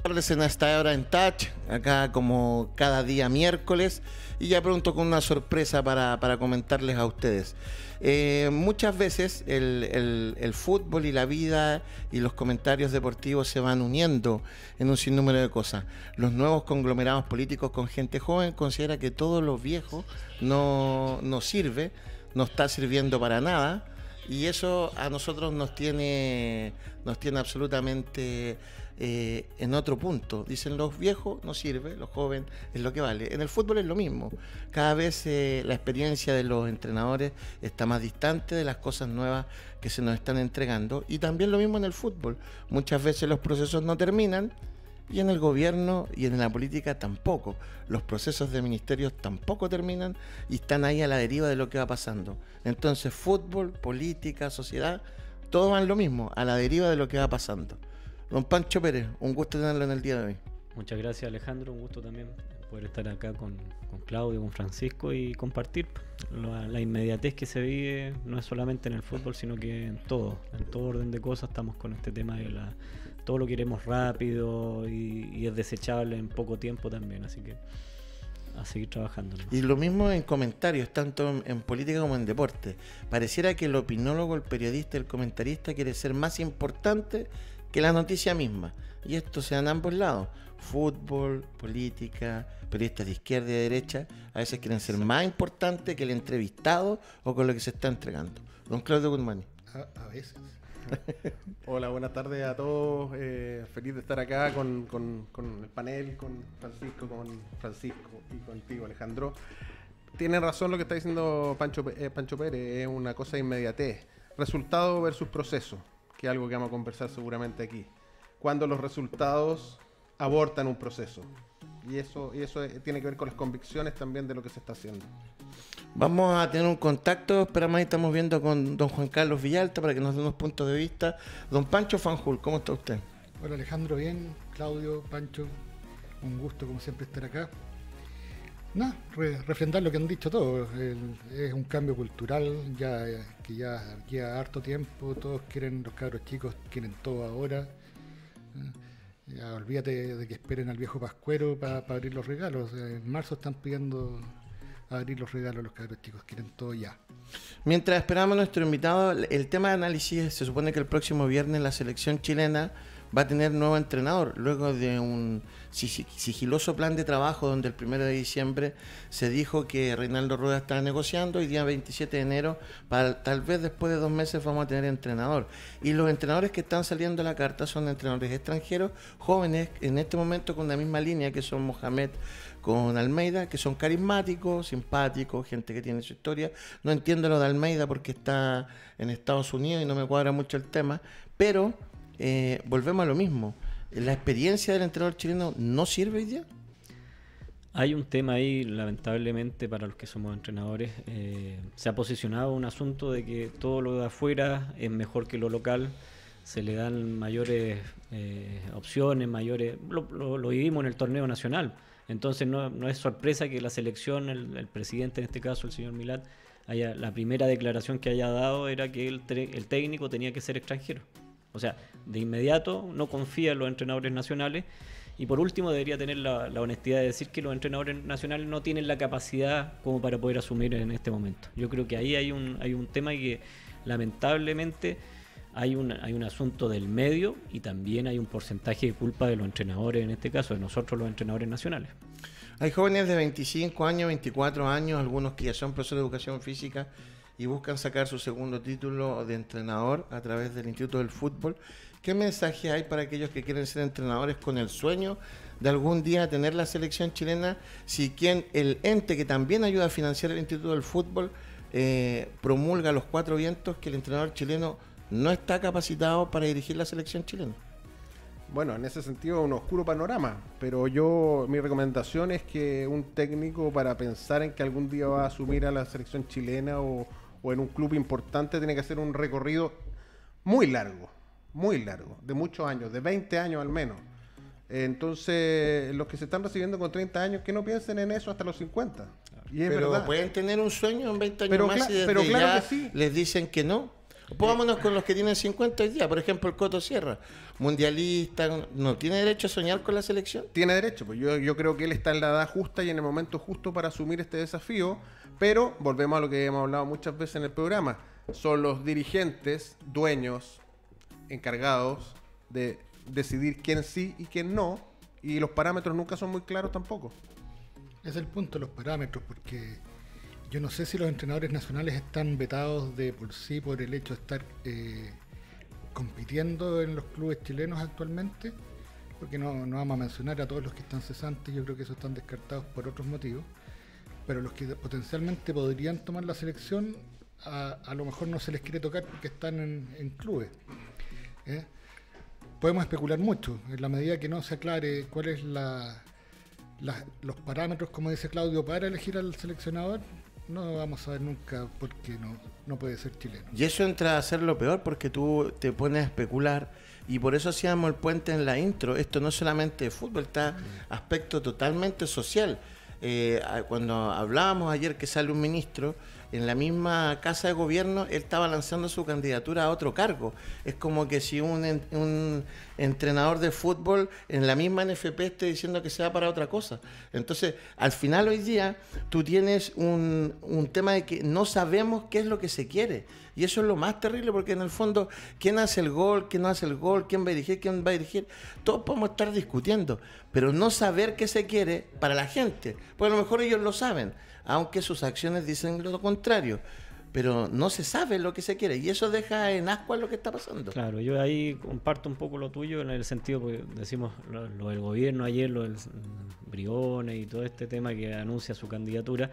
Tardes en esta hora en Touch, acá como cada día miércoles, y ya pronto con una sorpresa para comentarles a ustedes. Muchas veces el fútbol y la vida y los comentarios deportivos se van uniendo en un sinnúmero de cosas. Los nuevos conglomerados políticos con gente joven considera que todo lo viejo no sirve, no está sirviendo para nada, y eso a nosotros nos tiene absolutamente en otro punto. Dicen, los viejos no sirve, los jóvenes es lo que vale. En el fútbol es lo mismo. Cada vez la experiencia de los entrenadores está más distante de las cosas nuevas que se nos están entregando, y también lo mismo en el fútbol. Muchas veces los procesos no terminan, y en el gobierno y en la política tampoco. Los procesos de ministerios tampoco terminan y están ahí a la deriva de lo que va pasando. Entonces, fútbol, política, sociedad, todo van lo mismo, a la deriva de lo que va pasando. Don Pancho Pérez, un gusto tenerlo en el día de hoy. Muchas gracias, Alejandro, un gusto también poder estar acá con Claudio, con Francisco y compartir la inmediatez que se vive, no es solamente en el fútbol, sino que en todo orden de cosas. Estamos con este tema de todo lo queremos rápido y es desechable en poco tiempo también, así que a seguir trabajando, ¿no? Y lo mismo en comentarios, tanto en política como en deporte. Pareciera que el opinólogo, el periodista, el comentarista quiere ser más importante que la noticia misma. Y esto se da en ambos lados. Fútbol, política, periodistas de izquierda y de derecha, a veces quieren ser más importantes que el entrevistado o con lo que se está entregando. Don Claudio Guzmán. A veces. Hola, buenas tardes a todos. Feliz de estar acá con el panel, con Francisco y contigo, Alejandro. Tiene razón lo que está diciendo Pancho Pérez, es una cosa de inmediatez. Resultado versus proceso, que es algo que vamos a conversar seguramente aquí. Cuando los resultados abortan un proceso. Y eso tiene que ver con las convicciones también de lo que se está haciendo. Vamos a tener un contacto, esperamos, ahí estamos viendo con don Juan Carlos Villalta para que nos dé unos puntos de vista. Don Pancho Fanjul, ¿cómo está usted? Hola Alejandro, bien. Claudio, Pancho, un gusto como siempre estar acá. Nada, refrendar lo que han dicho todos. Es un cambio cultural que ya lleva harto tiempo. Todos quieren, los cabros chicos quieren todo ahora. Ya, olvídate de que esperen al viejo Pascuero para abrir los regalos. En marzo están pidiendo abrir los regalos los cabros chicos, quieren todo ya. Mientras esperamos a nuestro invitado, el tema de análisis, se supone que el próximo viernes la selección chilena va a tener nuevo entrenador, luego de un sigiloso plan de trabajo donde el 1 de diciembre se dijo que Reinaldo Rueda estaba negociando, y día 27 de enero, tal vez después de 2 meses, vamos a tener entrenador. Y los entrenadores que están saliendo a la carta son entrenadores extranjeros, jóvenes, en este momento con la misma línea que son Mohamed con Almeida, que son carismáticos, simpáticos, gente que tiene su historia. No entiendo lo de Almeida porque está en Estados Unidos y no me cuadra mucho el tema, pero volvemos a lo mismo. ¿La experiencia del entrenador chileno no sirve hoy día? Hay un tema ahí, lamentablemente, para los que somos entrenadores. Se ha posicionado un asunto de que todo lo de afuera es mejor que lo local. Se le dan mayores opciones, mayores... Lo vivimos en el torneo nacional. Entonces no es sorpresa que la selección, el presidente en este caso, el señor Milad, la primera declaración que haya dado era que el técnico tenía que ser extranjero. O sea, de inmediato no confía en los entrenadores nacionales, y por último debería tener la honestidad de decir que los entrenadores nacionales no tienen la capacidad como para poder asumir en este momento. Yo creo que ahí hay un tema, y que lamentablemente hay un asunto del medio, y también hay un porcentaje de culpa de los entrenadores, en este caso de nosotros los entrenadores nacionales. Hay jóvenes de 25 años, 24 años, algunos que ya son profesores de educación física y buscan sacar su segundo título de entrenador a través del Instituto del Fútbol. ¿Qué mensaje hay para aquellos que quieren ser entrenadores con el sueño de algún día tener la selección chilena, si el ente que también ayuda a financiar el Instituto del Fútbol promulga los 4 vientos que el entrenador chileno no está capacitado para dirigir la selección chilena? Bueno, en ese sentido un oscuro panorama, pero mi recomendación es que un técnico, para pensar en que algún día va a asumir a la selección chilena o en un club importante, tiene que hacer un recorrido muy largo, de muchos años, de 20 años al menos. Entonces, los que se están recibiendo con 30 años, que no piensen en eso hasta los 50. Y es pero verdad. Pueden tener un sueño en 20 años pero más, y desde claro ya que sí. les dicen que no. Pongámonos con los que tienen 50 hoy día. Por ejemplo, el Coto Sierra, mundialista, ¿no tiene derecho a soñar con la selección? Tiene derecho, pues yo creo que él está en la edad justa y en el momento justo para asumir este desafío, pero volvemos a lo que hemos hablado muchas veces en el programa. Son los dirigentes, dueños, encargados de decidir quién sí y quién no, y los parámetros nunca son muy claros tampoco. Es el punto, los parámetros, porque yo no sé si los entrenadores nacionales están vetados de por sí por el hecho de estar compitiendo en los clubes chilenos actualmente, porque no vamos a mencionar a todos los que están cesantes, yo creo que esos están descartados por otros motivos, pero los que potencialmente podrían tomar la selección, a lo mejor no se les quiere tocar porque están en clubes. Podemos especular mucho, en la medida que no se aclare cuáles los parámetros, como dice Claudio, para elegir al seleccionador, no vamos a saber nunca por qué no puede ser chileno. Y eso entra a ser lo peor porque tú te pones a especular y por eso hacíamos el puente en la intro. Esto no es solamente de fútbol, está aspecto totalmente social. Cuando hablábamos ayer que sale un ministro, en la misma casa de gobierno, él estaba lanzando su candidatura a otro cargo. Es como que si un entrenador de fútbol en la misma NFP esté diciendo que se va para otra cosa. Entonces, al final hoy día, tú tienes un tema de que no sabemos qué es lo que se quiere. Y eso es lo más terrible, porque en el fondo, ¿quién hace el gol? ¿Quién no hace el gol? ¿Quién va a dirigir? ¿Quién va a dirigir? Todos podemos estar discutiendo, pero no saber qué se quiere para la gente. Porque a lo mejor ellos lo saben, aunque sus acciones dicen lo contrario, pero no se sabe lo que se quiere y eso deja en ascuas lo que está pasando. Claro, yo ahí comparto un poco lo tuyo en el sentido, porque decimos lo del gobierno ayer, lo del Briones y todo este tema que anuncia su candidatura,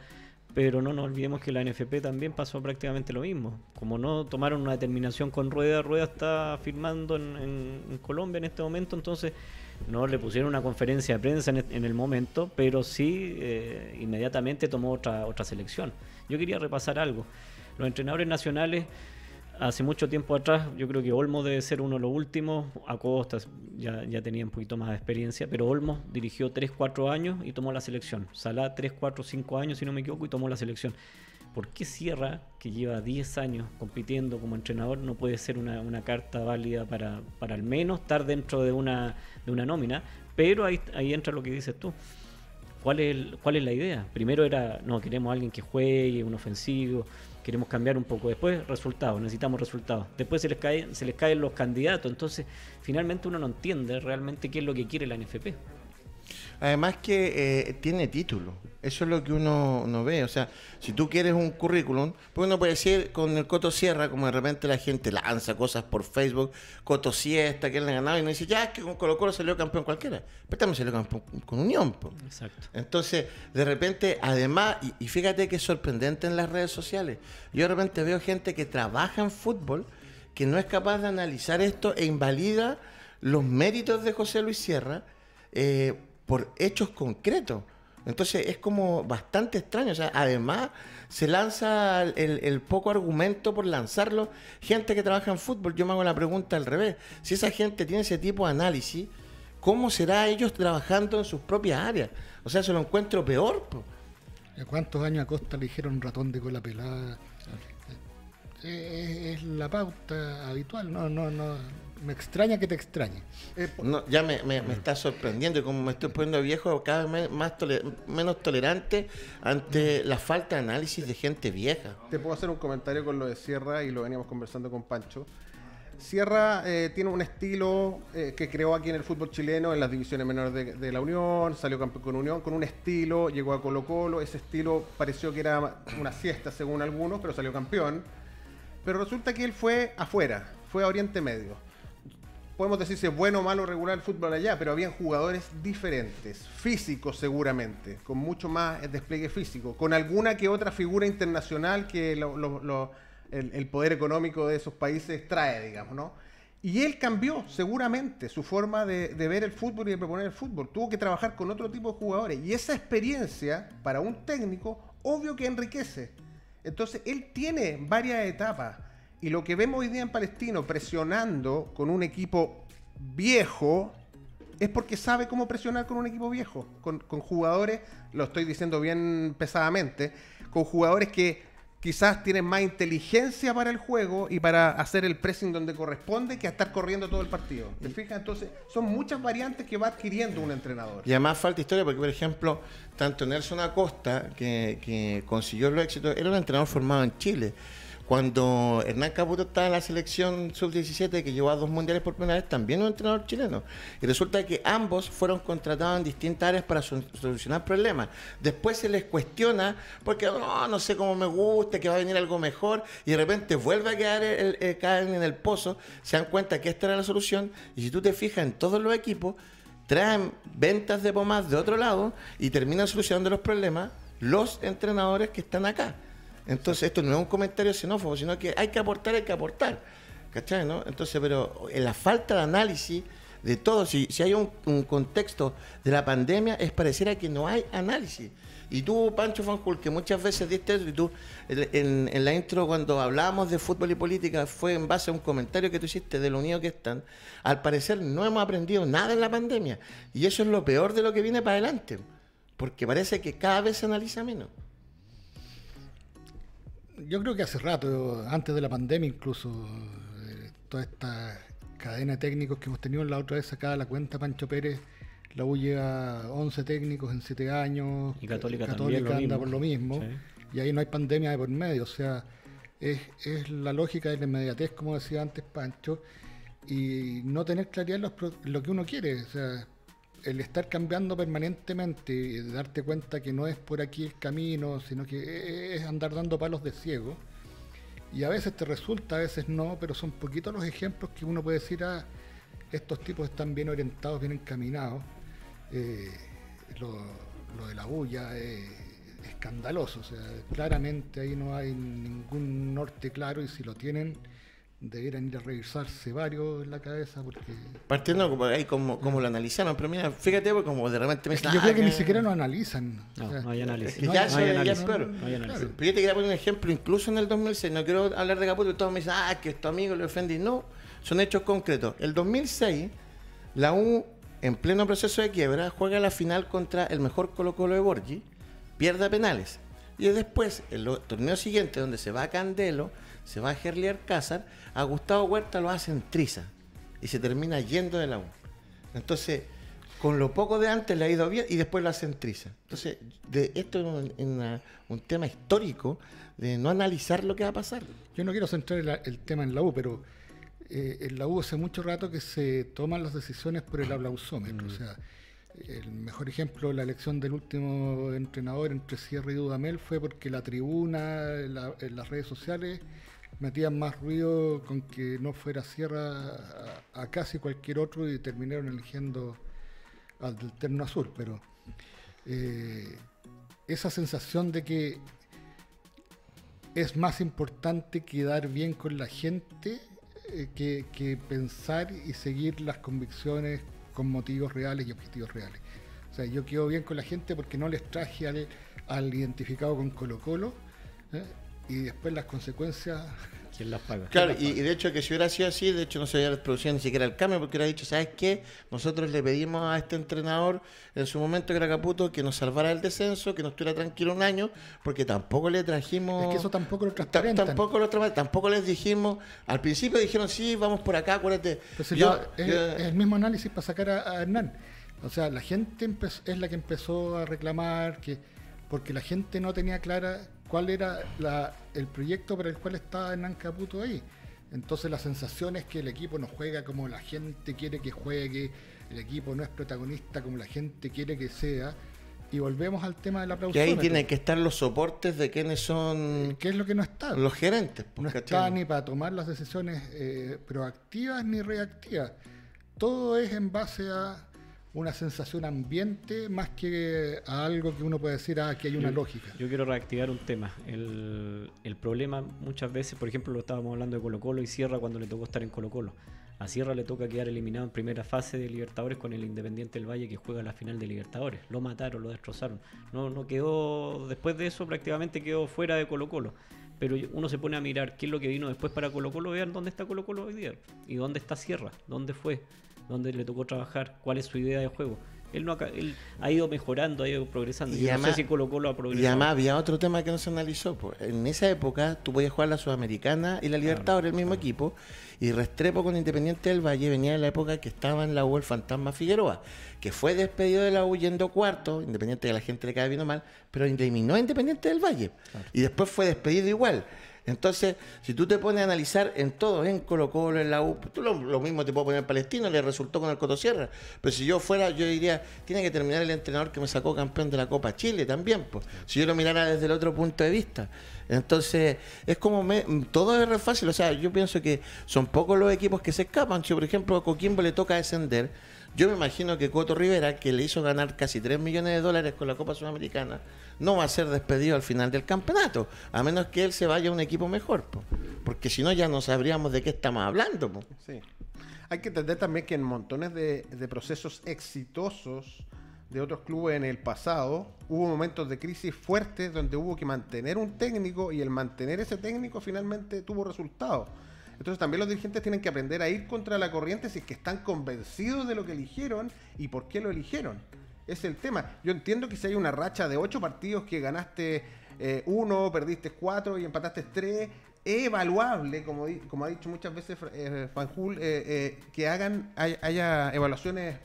pero no nos olvidemos que la NFP también pasó prácticamente lo mismo. Como no tomaron una determinación con Rueda está firmando en Colombia en este momento, entonces no le pusieron una conferencia de prensa en el momento, pero sí inmediatamente tomó otra selección. Yo quería repasar algo. Los entrenadores nacionales, hace mucho tiempo atrás, yo creo que Olmos debe ser uno de los últimos. Acosta ya tenía un poquito más de experiencia, pero Olmos dirigió 3-4 años y tomó la selección. Salá 3-4-5 años, si no me equivoco, y tomó la selección. ¿Por qué Sierra, que lleva 10 años compitiendo como entrenador, no puede ser una carta válida para al menos estar dentro de una nómina? Pero ahí entra lo que dices tú. ¿Cuál es la idea? Primero queremos a alguien que juegue, un ofensivo, queremos cambiar un poco. Después, necesitamos resultados. Después se les caen los candidatos. Entonces, finalmente uno no entiende realmente qué es lo que quiere la NFP. Además que tiene título, eso es lo que uno ve. O sea, si tú quieres un currículum, pues uno puede decir con el Coto Sierra, como de repente la gente lanza cosas por Facebook, Coto Siesta, que él le ha ganado, y uno dice, ya, es que con Colo Colo salió campeón cualquiera, pero también salió campeón con Unión. Po. Exacto. Entonces, de repente, además, y fíjate que es sorprendente en las redes sociales, yo de repente veo gente que trabaja en fútbol, que no es capaz de analizar esto e invalida los méritos de José Luis Sierra, por hechos concretos. Entonces es como bastante extraño. O sea, además se lanza el poco argumento por lanzarlo gente que trabaja en fútbol. Yo me hago la pregunta al revés. Si esa gente tiene ese tipo de análisis, ¿cómo será ellos trabajando en sus propias áreas? O sea, se lo encuentro peor. Po. ¿Cuántos años a Costa le dijeron ratón de cola pelada? Es la pauta habitual. No. Me extraña que te extrañe. No, ya me está sorprendiendo y como me estoy poniendo viejo, cada vez menos tolerante ante la falta de análisis de gente vieja. Te puedo hacer un comentario con lo de Sierra y lo veníamos conversando con Pancho. Sierra tiene un estilo que creó aquí en el fútbol chileno, en las divisiones menores de la Unión, salió campeón con Unión, con un estilo, llegó a Colo Colo, ese estilo pareció que era una siesta según algunos, pero salió campeón. Pero resulta que él fue afuera, fue a Oriente Medio. Podemos decir si es bueno o malo regular el fútbol allá, pero habían jugadores diferentes, físicos seguramente, con mucho más despliegue físico, con alguna que otra figura internacional que el poder económico de esos países trae, digamos, ¿no? Y él cambió seguramente su forma de ver el fútbol y de proponer el fútbol. Tuvo que trabajar con otro tipo de jugadores. Y esa experiencia, para un técnico, obvio que enriquece. Entonces, él tiene varias etapas. Y lo que vemos hoy día en Palestino presionando con un equipo viejo es porque sabe cómo presionar con un equipo viejo, con jugadores, lo estoy diciendo bien pesadamente, con jugadores que quizás tienen más inteligencia para el juego y para hacer el pressing donde corresponde que a estar corriendo todo el partido. ¿Te fijas? Entonces, son muchas variantes que va adquiriendo un entrenador. Y además falta historia porque, por ejemplo, tanto Nelson Acosta, que consiguió los éxitos, era un entrenador formado en Chile. Cuando Hernán Caputo estaba en la selección sub-17, que llevó a 2 mundiales por primera vez, también un entrenador chileno. Y resulta que ambos fueron contratados en distintas áreas para solucionar problemas. Después se les cuestiona porque no sé cómo me gusta, que va a venir algo mejor, y de repente vuelve a caer en el pozo, se dan cuenta que esta era la solución, y si tú te fijas en todos los equipos, traen ventas de pomas de otro lado y terminan solucionando los problemas los entrenadores que están acá. Entonces, esto no es un comentario xenófobo, sino que hay que aportar, ¿cachai? ¿No? Entonces, pero en la falta de análisis de todo, si hay un contexto de la pandemia, es pareciera que no hay análisis. Y tú, Pancho Fanjul, que muchas veces diste eso, y tú en la intro cuando hablábamos de fútbol y política fue en base a un comentario que tú hiciste de lo unido que están, al parecer no hemos aprendido nada en la pandemia. Y eso es lo peor de lo que viene para adelante, porque parece que cada vez se analiza menos. Yo creo que hace rato, antes de la pandemia incluso, toda esta cadena de técnicos que hemos tenido, la otra vez sacada la cuenta Pancho Pérez, la U lleva 11 técnicos en 7 años, y Católica anda por lo mismo, sí. Y ahí no hay pandemia de por medio, o sea, es la lógica de la inmediatez, como decía antes Pancho, y no tener claridad en lo que uno quiere, o sea, el estar cambiando permanentemente y darte cuenta que no es por aquí el camino, sino que es andar dando palos de ciego. Y a veces te resulta, a veces no, pero son poquitos los ejemplos que uno puede decir, estos tipos están bien orientados, bien encaminados. Lo de la U ya es escandaloso, o sea, claramente ahí no hay ningún norte claro, y si lo tienen, debieran ir a revisarse varios en la cabeza, porque... Partiendo ahí como lo analizaron, pero mira, fíjate, porque como de repente me dicen... Yo creo que ni siquiera lo analizan. No, o sea, no hay análisis. Es que ya es peor. No hay análisis. Pero yo te quería poner un ejemplo, incluso en el 2006, no quiero hablar de Caputo, todos me dicen, que tu amigo le ofendí. No, son hechos concretos. El 2006, la U, en pleno proceso de quiebra, juega la final contra el mejor Colo-Colo de Borgi, pierde a penales. Y después, el torneo siguiente, donde se va a Candelo, se va a Gerli Alcázar, a Gustavo Huerta lo hacen triza y se termina yendo de la U. Entonces, con lo poco de antes le ha ido bien y después lo hacen triza. Entonces, esto es un tema histórico de no analizar lo que va a pasar. Yo no quiero centrar el tema en la U, pero en la U hace mucho rato que se toman las decisiones por el aplausómetro. O sea, el mejor ejemplo, la elección del último entrenador entre Sierra y Dudamel fue porque la tribuna, en las redes sociales, metían más ruido con que no fuera Sierra a casi cualquier otro, y terminaron eligiendo al del terno azul. Pero esa sensación de que es más importante quedar bien con la gente que pensar y seguir las convicciones con motivos reales y objetivos reales. O sea, yo quedo bien con la gente porque no les traje al identificado con Colo-Colo, y después las consecuencias... ¿Quién las paga? Claro, y de hecho que si hubiera sido así, de hecho no se hubiera producido ni siquiera el cambio, porque hubiera dicho, ¿sabes qué? Nosotros le pedimos a este entrenador en su momento, que era Caputo, que nos salvara el descenso, que nos estuviera tranquilo un año, porque tampoco le trajimos... Es que eso tampoco lo transparentan. Tampoco les dijimos, al principio dijeron, sí, vamos por acá, acuérdate. Entonces, es el mismo análisis para sacar a Hernán. O sea, la gente es la que empezó a reclamar, porque la gente no tenía clara cuál era el proyecto para el cual estaba Hernán Caputo ahí. Entonces la sensación es que el equipo no juega como la gente quiere que juegue, el equipo no es protagonista como la gente quiere que sea, y volvemos al tema del aplauso. Que ahí tienen que estar los soportes de quiénes son... ¿Qué es lo que no está? Los gerentes. No está ni para tomar las decisiones proactivas ni reactivas. Todo es en base a una sensación ambiente más que a algo que uno puede decir, que hay una lógica. Yo quiero reactivar un tema. El problema muchas veces, por ejemplo, lo estábamos hablando de Colo-Colo y Sierra cuando le tocó estar en Colo-Colo. A Sierra le toca quedar eliminado en primera fase de Libertadores con el Independiente del Valle, que juega la final de Libertadores. Lo mataron, lo destrozaron. No quedó, después de eso prácticamente quedó fuera de Colo-Colo. Pero uno se pone a mirar qué es lo que vino después para Colo-Colo, vean dónde está Colo-Colo hoy día y dónde está Sierra, dónde fue, dónde le tocó trabajar, cuál es su idea de juego. él ha ido mejorando, ha ido progresando. Y Yo además, no sé si Colo-Colo ha progresado. y además había otro tema que no se analizó. Pues. En esa época tú podías jugar la Sudamericana y la Libertadores, el mismo equipo, y Restrepo con Independiente del Valle venía de la época que estaba en la U el Fantasma Figueroa, que fue despedido de la U yendo cuarto, Independiente de la gente le cae bien o mal, pero eliminó a Independiente del Valle. Claro. Y después fue despedido igual. Entonces, si tú te pones a analizar en todo, en Colo-Colo, en la U, tú lo mismo te puedo poner en Palestino, le resultó con el Cotosierra. Pero si yo fuera, yo diría, tiene que terminar el entrenador que me sacó campeón de la Copa Chile también, pues. Si yo lo mirara desde el otro punto de vista. Entonces, es como todo es re fácil. O sea, yo pienso que son pocos los equipos que se escapan. Si, por ejemplo, a Coquimbo le toca descender, yo me imagino que Coto Rivera, que le hizo ganar casi 3 millones de dólares con la Copa Sudamericana, no va a ser despedido al final del campeonato, a menos que él se vaya a un equipo mejor, po. Porque si no ya no sabríamos de qué estamos hablando. Po. Sí. Hay que entender también que en montones de procesos exitosos de otros clubes en el pasado, hubo momentos de crisis fuertes donde hubo que mantener un técnico y el mantener ese técnico finalmente tuvo resultados. Entonces también los dirigentes tienen que aprender a ir contra la corriente si es que están convencidos de lo que eligieron y por qué lo eligieron. Ese es el tema. Yo entiendo que si hay una racha de 8 partidos que ganaste 1, perdiste 4 y empataste 3, es evaluable, como ha dicho muchas veces Fanjul, que haya evaluaciones,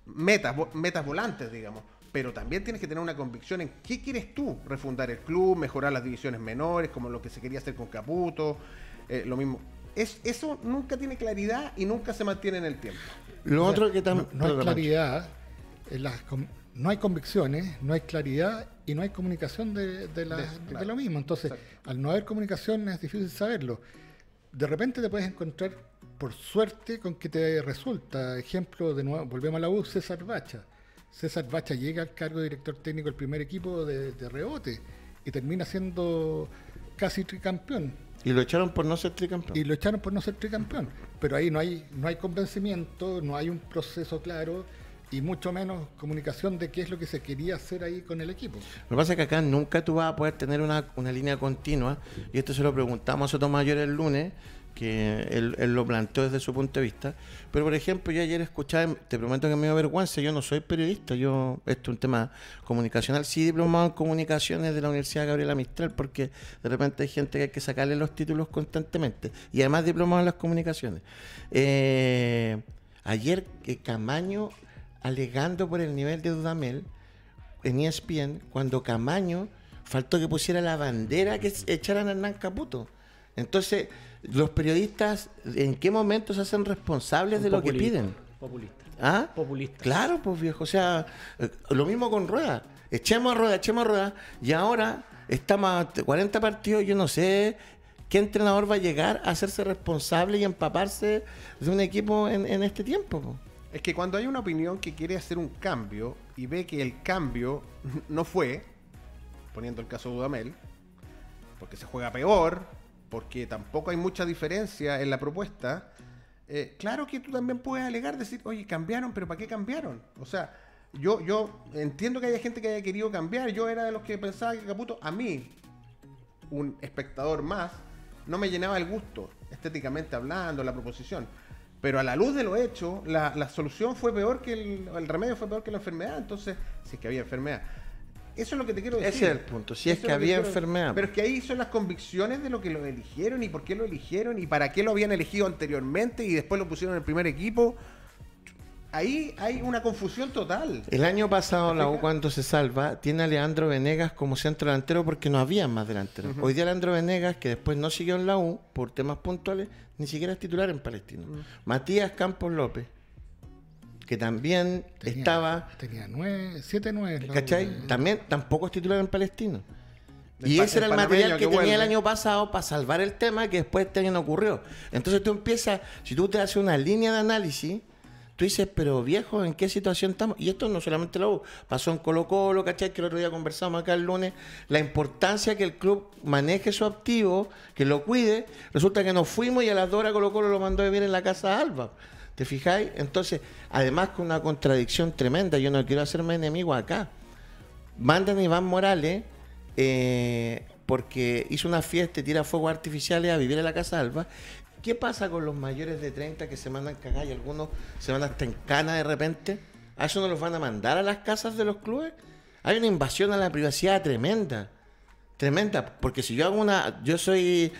metas volantes, digamos. Pero también tienes que tener una convicción en qué quieres tú, refundar el club, mejorar las divisiones menores, como lo que se quería hacer con Caputo, lo mismo. Eso nunca tiene claridad y nunca se mantiene en el tiempo. Lo otro que también... No hay claridad, no hay convicciones, no hay claridad y no hay comunicación de lo mismo. Entonces, exacto, al no haber comunicación es difícil saberlo. De repente te puedes encontrar, por suerte, con que te resulta. Ejemplo, de nuevo, volvemos a la U, César Bacha. César Bacha llega al cargo de director técnico del primer equipo de rebote y termina siendo casi tricampeón. Y lo echaron por no ser tricampeón. Pero ahí no hay convencimiento, no hay un proceso claro y mucho menos comunicación de qué es lo que se quería hacer ahí con el equipo. Lo que pasa es que acá nunca tú vas a poder tener una línea continua, y esto se lo preguntamos a Sotomayor el lunes, que él lo planteó desde su punto de vista. Pero, por ejemplo, yo ayer escuchaba, te prometo que me dio vergüenza, yo no soy periodista, esto es un tema comunicacional, sí diplomado en comunicaciones de la Universidad Gabriela Mistral, porque de repente hay gente que hay que sacarle los títulos constantemente, y además diplomado en las comunicaciones. Ayer Camaño, alegando por el nivel de Dudamel en ESPN, cuando Camaño faltó que pusiera la bandera que echaran a Hernán Caputo. Entonces, los periodistas, ¿en qué momento se hacen responsables de lo que piden? Populistas. ¿Ah? Populistas. Claro, pues viejo, o sea, lo mismo con Rueda. Echemos a Rueda, y ahora estamos a 40 partidos, yo no sé qué entrenador va a llegar a hacerse responsable y empaparse de un equipo en este tiempo, pues. Es que cuando hay una opinión que quiere hacer un cambio y ve que el cambio no fue, poniendo el caso de Dudamel, porque se juega peor, porque tampoco hay mucha diferencia en la propuesta, claro que tú también puedes alegar, decir, oye, cambiaron, pero ¿para qué cambiaron? O sea, yo entiendo que haya gente que haya querido cambiar, yo era de los que pensaba que Caputo, a mí, un espectador más, no me llenaba el gusto, estéticamente hablando, la proposición. Pero a la luz de lo hecho, la solución fue peor que el remedio fue peor que la enfermedad. Entonces, si es que había enfermedad. Eso es lo que te quiero decir. Ese es el punto, si es que había enfermedad. Pero es que ahí son las convicciones de lo que lo eligieron y por qué lo eligieron y para qué lo habían elegido anteriormente y después lo pusieron en el primer equipo. Ahí hay una confusión total. El año pasado la U, cuando se salva, tiene a Leandro Venegas como centro delantero porque no había más delanteros. Hoy día Leandro Venegas, que después no siguió en la U por temas puntuales, ni siquiera es titular en Palestino. Matías Campos López, que también tenía 7-9. ¿Cachai? También tampoco es titular en Palestino. Y ese era el material que tenía el año pasado para salvar el tema que después este año no ocurrió. Entonces tú empiezas, si tú te haces una línea de análisis, tú dices, pero viejo, ¿en qué situación estamos? Y esto no solamente la U, pasó en Colo-Colo, ¿cachai? Que el otro día conversamos acá el lunes, la importancia que el club maneje su activo, que lo cuide. Resulta que nos fuimos y a las 2 horas Colo-Colo lo mandó a vivir en la casa de Alba. ¿Te fijáis? Entonces, además con una contradicción tremenda, yo no quiero hacerme enemigo acá. Mandan a Iván Morales, porque hizo una fiesta y tira fuegos artificiales a vivir en la casa de Alba. ¿Qué pasa con los mayores de 30 que se mandan cagar y algunos se van hasta en cana de repente? ¿A eso no los van a mandar a las casas de los clubes? Hay una invasión a la privacidad tremenda. Tremenda, porque si yo hago yo soy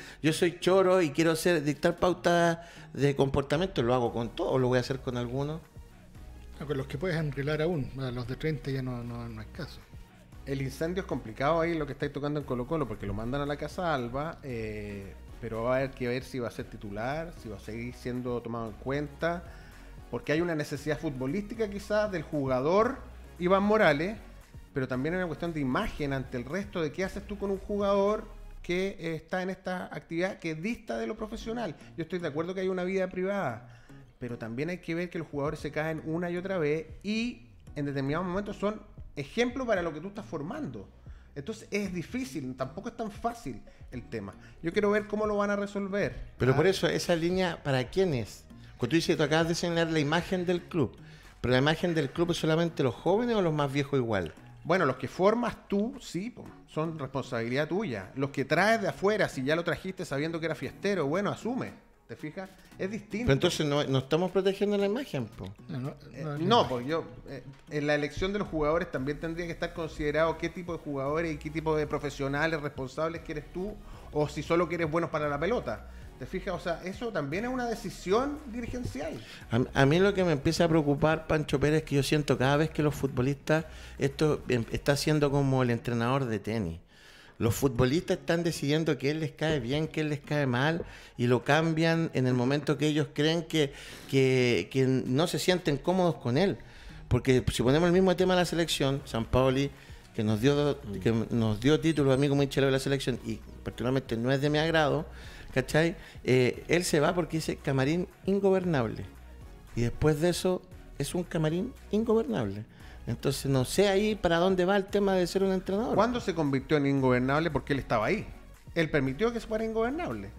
choro y quiero dictar pautas de comportamiento, lo hago con todo, o lo voy a hacer con algunos. Con los que puedes enrilar aún, a los de 30 ya no es caso. El incendio es complicado ahí lo que estáis tocando en Colo-Colo, porque lo mandan a la Casa Alba, pero va a haber que ver si va a ser titular, si va a seguir siendo tomado en cuenta, porque hay una necesidad futbolística quizás del jugador Iván Morales, pero también hay una cuestión de imagen ante el resto de qué haces tú con un jugador que está en esta actividad que dista de lo profesional. Yo estoy de acuerdo que hay una vida privada, pero también hay que ver que los jugadores se caen una y otra vez y en determinados momentos son ejemplos para lo que tú estás formando. Entonces es difícil, tampoco es tan fácil el tema. Yo quiero ver cómo lo van a resolver. Pero por eso, esa línea, ¿para quién es? Cuando tú dices, tú acabas de señalar la imagen del club, pero la imagen del club es solamente los jóvenes o los más viejos igual. Bueno, los que formas tú, sí, son responsabilidad tuya. Los que traes de afuera, si ya lo trajiste sabiendo que era fiestero, bueno, asume. ¿Te fijas? Es distinto. Pero entonces no estamos protegiendo la imagen, po. No, pues en la elección de los jugadores también tendría que estar considerado qué tipo de jugadores y qué tipo de profesionales responsables quieres tú, o si solo quieres buenos para la pelota. ¿Te fijas? O sea, eso también es una decisión dirigencial. A mí lo que me empieza a preocupar, Pancho Pérez, es que yo siento cada vez que los futbolistas, esto está siendo como el entrenador de tenis. Los futbolistas están decidiendo qué les cae bien, qué les cae mal, y lo cambian en el momento que ellos creen que no se sienten cómodos con él. Porque si ponemos el mismo tema de la selección, Sampaoli, que nos dio título a mí como hincha de la selección, y particularmente no es de mi agrado, ¿cachai? Él se va porque dice camarín ingobernable. Y después de eso es un camarín ingobernable. Entonces no sé ahí para dónde va el tema de ser un entrenador. ¿Cuándo se convirtió en ingobernable? Porque él estaba ahí. Él permitió que se fuera ingobernable.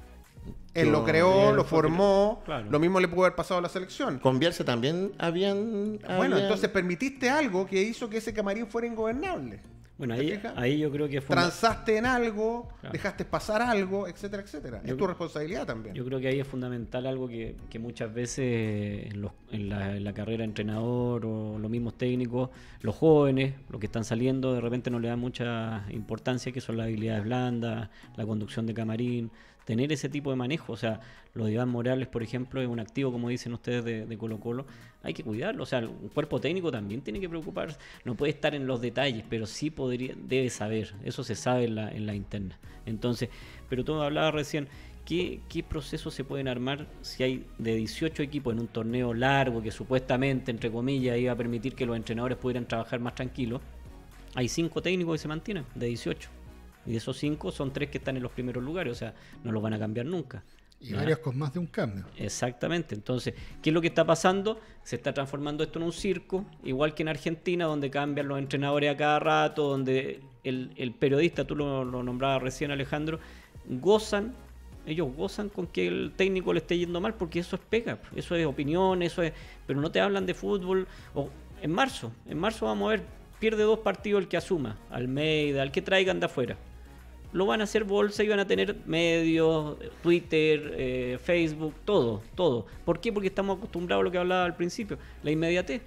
Él lo creó, lo formó. Claro. Lo mismo le pudo haber pasado a la selección. Con Bielsa también habían... Bueno, entonces permitiste algo que hizo que ese camarín fuera ingobernable. Bueno, ahí yo creo que fue... Transaste en algo, claro, dejaste pasar algo, etcétera, etcétera. Es tu responsabilidad también. Yo creo que ahí es fundamental algo que muchas veces en la carrera de entrenador o los mismos técnicos, los jóvenes, los que están saliendo, de repente no le dan mucha importancia, que son las habilidades blandas, la conducción de camarín, tener ese tipo de manejo. O sea, lo de Iván Morales, por ejemplo, es un activo, como dicen ustedes, de Colo-Colo. Hay que cuidarlo. O sea, un cuerpo técnico también tiene que preocuparse. No puede estar en los detalles, pero sí debe saber. Eso se sabe en la interna. Entonces, pero tú hablabas recién, ¿qué procesos se pueden armar si hay de 18 equipos en un torneo largo que supuestamente, entre comillas, iba a permitir que los entrenadores pudieran trabajar más tranquilos? Hay 5 técnicos que se mantienen, de 18. Y de esos 5 son 3 que están en los primeros lugares, o sea, no los van a cambiar nunca. Y varios con más de un cambio. Exactamente. Entonces, ¿qué es lo que está pasando? Se está transformando esto en un circo, igual que en Argentina, donde cambian los entrenadores a cada rato, donde el periodista, tú lo nombrabas recién, Alejandro, ellos gozan con que el técnico le esté yendo mal, porque eso es pega, eso es opinión, pero no te hablan de fútbol. En marzo vamos a ver, pierde 2 partidos el que asuma, Almeida, el que traigan de afuera. Lo van a hacer bolsa y van a tener medios, Twitter, Facebook, todo. ¿Por qué? Porque estamos acostumbrados a lo que hablaba al principio, la inmediatez.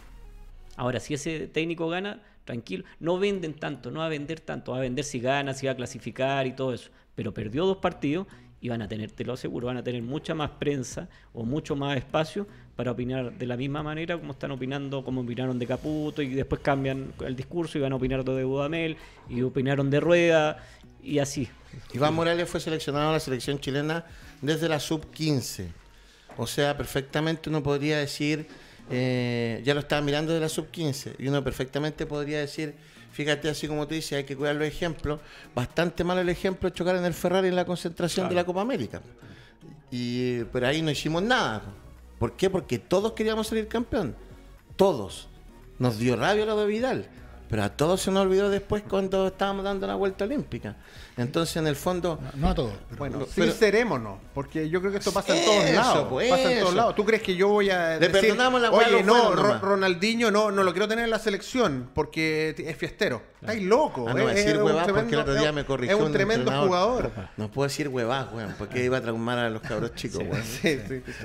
Ahora, si ese técnico gana, tranquilo, no venden tanto, no va a vender tanto, va a vender si gana, si va a clasificar y todo eso. Pero perdió 2 partidos y van a tener, te lo aseguro, van a tener mucha más prensa o mucho más espacio para opinar de la misma manera como están opinando, como opinaron de Caputo, y después cambian el discurso y van a opinar de Dudamel y opinaron de Rueda. Y así. Iván Morales fue seleccionado a la selección chilena desde la sub-15. O sea, perfectamente uno podría decir, ya lo estaba mirando de la sub-15, y uno perfectamente podría decir, fíjate, así como tú dices, hay que cuidar los ejemplos. Bastante malo el ejemplo de chocar en el Ferrari en la concentración de la Copa América. Pero ahí no hicimos nada. ¿Por qué? Porque todos queríamos salir campeón. Todos. Nos dio rabia lo de Vidal. pero a todos se nos olvidó después cuando estábamos dando la vuelta olímpica. Entonces, en el fondo... No a todos. Bueno, pero- sincerémonos, porque yo creo que esto pasa en todos Eso, lados. pues, Pasa en todos eso. lados. ¿Tú crees que yo voy a Le decir, perdonamos la hueá a oye, los no, buenos nomás"? Ronaldinho no lo quiero tener en la selección porque es fiestero? Estáis locos. Ah, no, decir un huevás porque el tremendo- otro día me corrigió Es un tremendo entrenador. jugador. No puedo decir huevás, weón, porque iba a traumar a los cabros chicos, weón. Sí.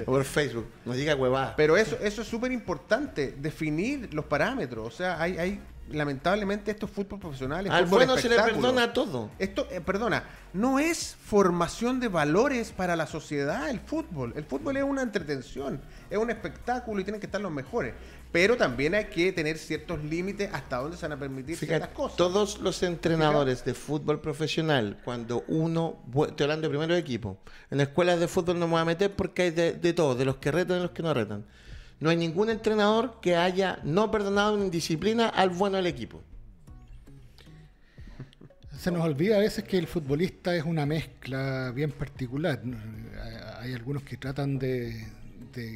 Por Facebook, no diga huevás. Pero eso es súper importante, definir los parámetros. O sea, hay lamentablemente estos fútbol profesionales. Al fútbol bueno se le espectáculo. perdona todo. Esto, perdona, no es formación de valores para la sociedad el fútbol. El fútbol es una entretención, es un espectáculo y tienen que estar los mejores. Pero también hay que tener ciertos límites hasta dónde se van a permitir Fíjate, ciertas cosas. todos los entrenadores de fútbol profesional, cuando estoy hablando de primero de equipo, en escuelas de fútbol no me voy a meter porque hay de todo, de los que retan y los que no retan. No hay ningún entrenador que haya no perdonado en indisciplina al bueno del equipo. Se nos olvida a veces que el futbolista es una mezcla bien particular. Hay algunos que tratan de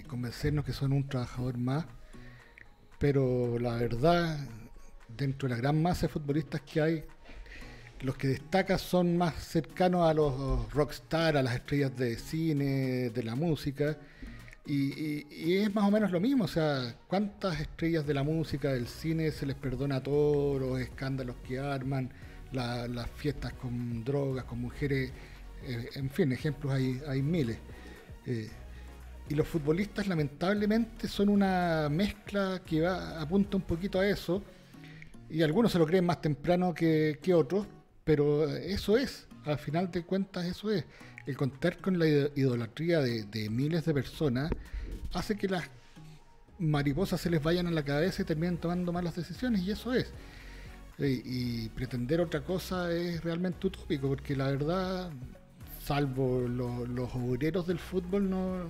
convencernos que son un trabajador más, pero la verdad, dentro de la gran masa de futbolistas que hay, los que destacan son más cercanos a los rockstar, a las estrellas de cine, de la música, y es más o menos lo mismo. O sea, ¿cuántas estrellas de la música, del cine se les perdona todos los escándalos que arman, las fiestas con drogas, con mujeres, en fin, ejemplos hay miles. Y los futbolistas lamentablemente son una mezcla que apunta un poquito a eso, y algunos se lo creen más temprano que otros, pero eso es, al final de cuentas eso es. El contar con la idolatría de miles de personas hace que las mariposas se les vayan a la cabeza y terminen tomando malas decisiones, y eso es. Y pretender otra cosa es realmente utópico, porque la verdad, salvo los obreros del fútbol, no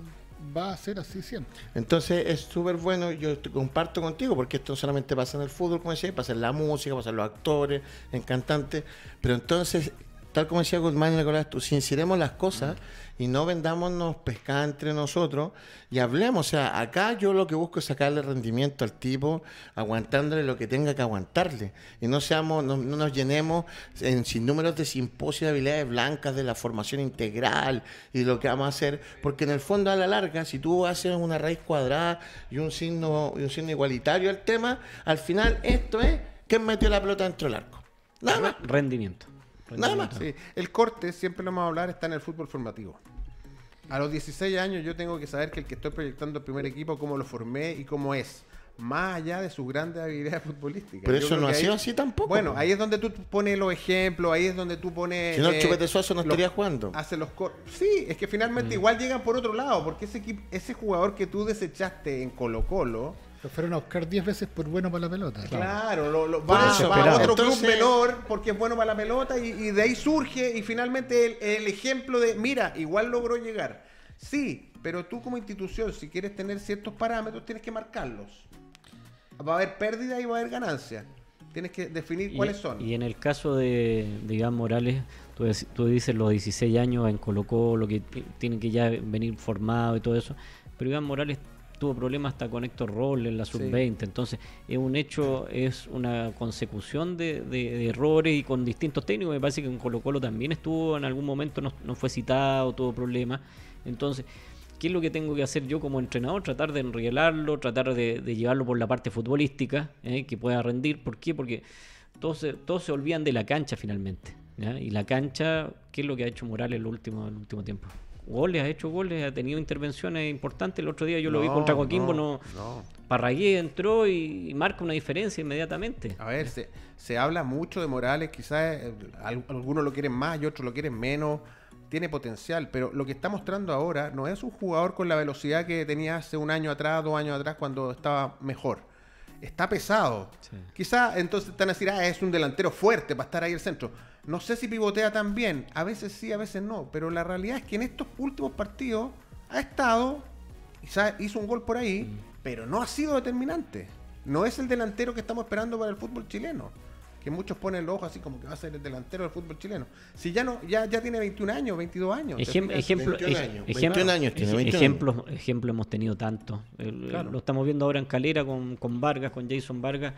va a ser así siempre. Entonces es súper bueno, comparto contigo, porque esto no solamente pasa en el fútbol, como decía, pasa en la música, pasa en los actores, en cantantes, pero entonces, tal como decía Guzmán y Nicolás, tú sinceremos las cosas y no vendámonos pescada entre nosotros y hablemos. O sea, acá yo lo que busco es sacarle rendimiento al tipo, aguantándole lo que tenga que aguantarle, y no nos llenemos en sinnúmeros de simposios de habilidades blancas de la formación integral y lo que vamos a hacer, porque en el fondo, a la larga, si tú haces una raíz cuadrada y un signo igualitario al tema, al final esto es ¿quién metió la pelota dentro del arco? Nada más. Rendimiento. Nada más. Sí, el corte, siempre lo vamos a hablar, está en el fútbol formativo. A los 16 años yo tengo que saber que el que estoy proyectando el primer equipo, cómo lo formé y cómo es, más allá de sus grandes habilidades futbolísticas. Pero Yo eso creo no ha que sido ahí- así tampoco. Bueno, ahí es donde tú pones los ejemplos, ahí es donde tú pones... Si no, el Chupete Suazo no estaría jugando. Hace los sí, es que finalmente igual llegan por otro lado, porque ese jugador que tú desechaste en Colo-Colo... Lo fueron a buscar 10 veces por bueno para la pelota. Claro, Por va eso, a pero otro entonces- club menor porque es bueno para la pelota y de ahí surge y finalmente el ejemplo de, mira, igual logró llegar. Sí, pero tú como institución, si quieres tener ciertos parámetros, tienes que marcarlos. Va a haber pérdida y va a haber ganancia. Tienes que definir cuáles son. Y en el caso de Iván Morales, tú dices los 16 años en Colo-Colo, que tienen que ya venir formado y todo eso, pero Iván Morales tuvo problemas hasta con Héctor Roll en la sub-20, entonces es un hecho, es una consecución de errores y con distintos técnicos. Me parece que en Colo-Colo también estuvo en algún momento, no fue citado, tuvo problemas. Entonces, ¿qué es lo que tengo que hacer yo como entrenador? Tratar de enrielarlo, tratar de llevarlo por la parte futbolística, que pueda rendir. ¿Por qué? Porque todos se olvidan de la cancha finalmente, ¿ya? Y la cancha, ¿qué es lo que ha hecho Morales en el último tiempo? Ha hecho goles, ha tenido intervenciones importantes. El otro día yo lo vi contra Coquimbo, no. Parragué entró y marca una diferencia inmediatamente. A ver, se habla mucho de Morales, quizás algunos lo quieren más y otros lo quieren menos. Tiene potencial, pero lo que está mostrando ahora no es un jugador con la velocidad que tenía hace un año atrás, 2 años atrás, cuando estaba mejor. Está pesado. Sí. Quizás entonces están a decir, es un delantero fuerte para estar ahí al centro. No sé si pivotea tan bien. A veces sí, a veces no. Pero la realidad es que en estos últimos partidos ha estado, quizás hizo un gol por ahí, pero no ha sido determinante. No es el delantero que estamos esperando para el fútbol chileno. que muchos ponen el ojo así como que va a ser el delantero del fútbol chileno. Si ya tiene 21 años, 22 años. 21 años tiene, 21 ejemplo hemos tenido tanto. Claro. Lo estamos viendo ahora en Calera con Vargas, con Jason Vargas,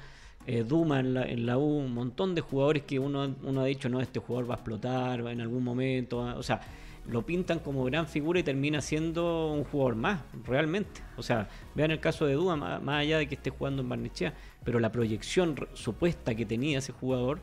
Duma en la U, un montón de jugadores que uno ha dicho, no, este jugador va a explotar en algún momento, o sea, lo pintan como gran figura y termina siendo un jugador más, realmente. O sea, vean el caso de Duma, más allá de que esté jugando en Barnechea, pero la proyección supuesta que tenía ese jugador,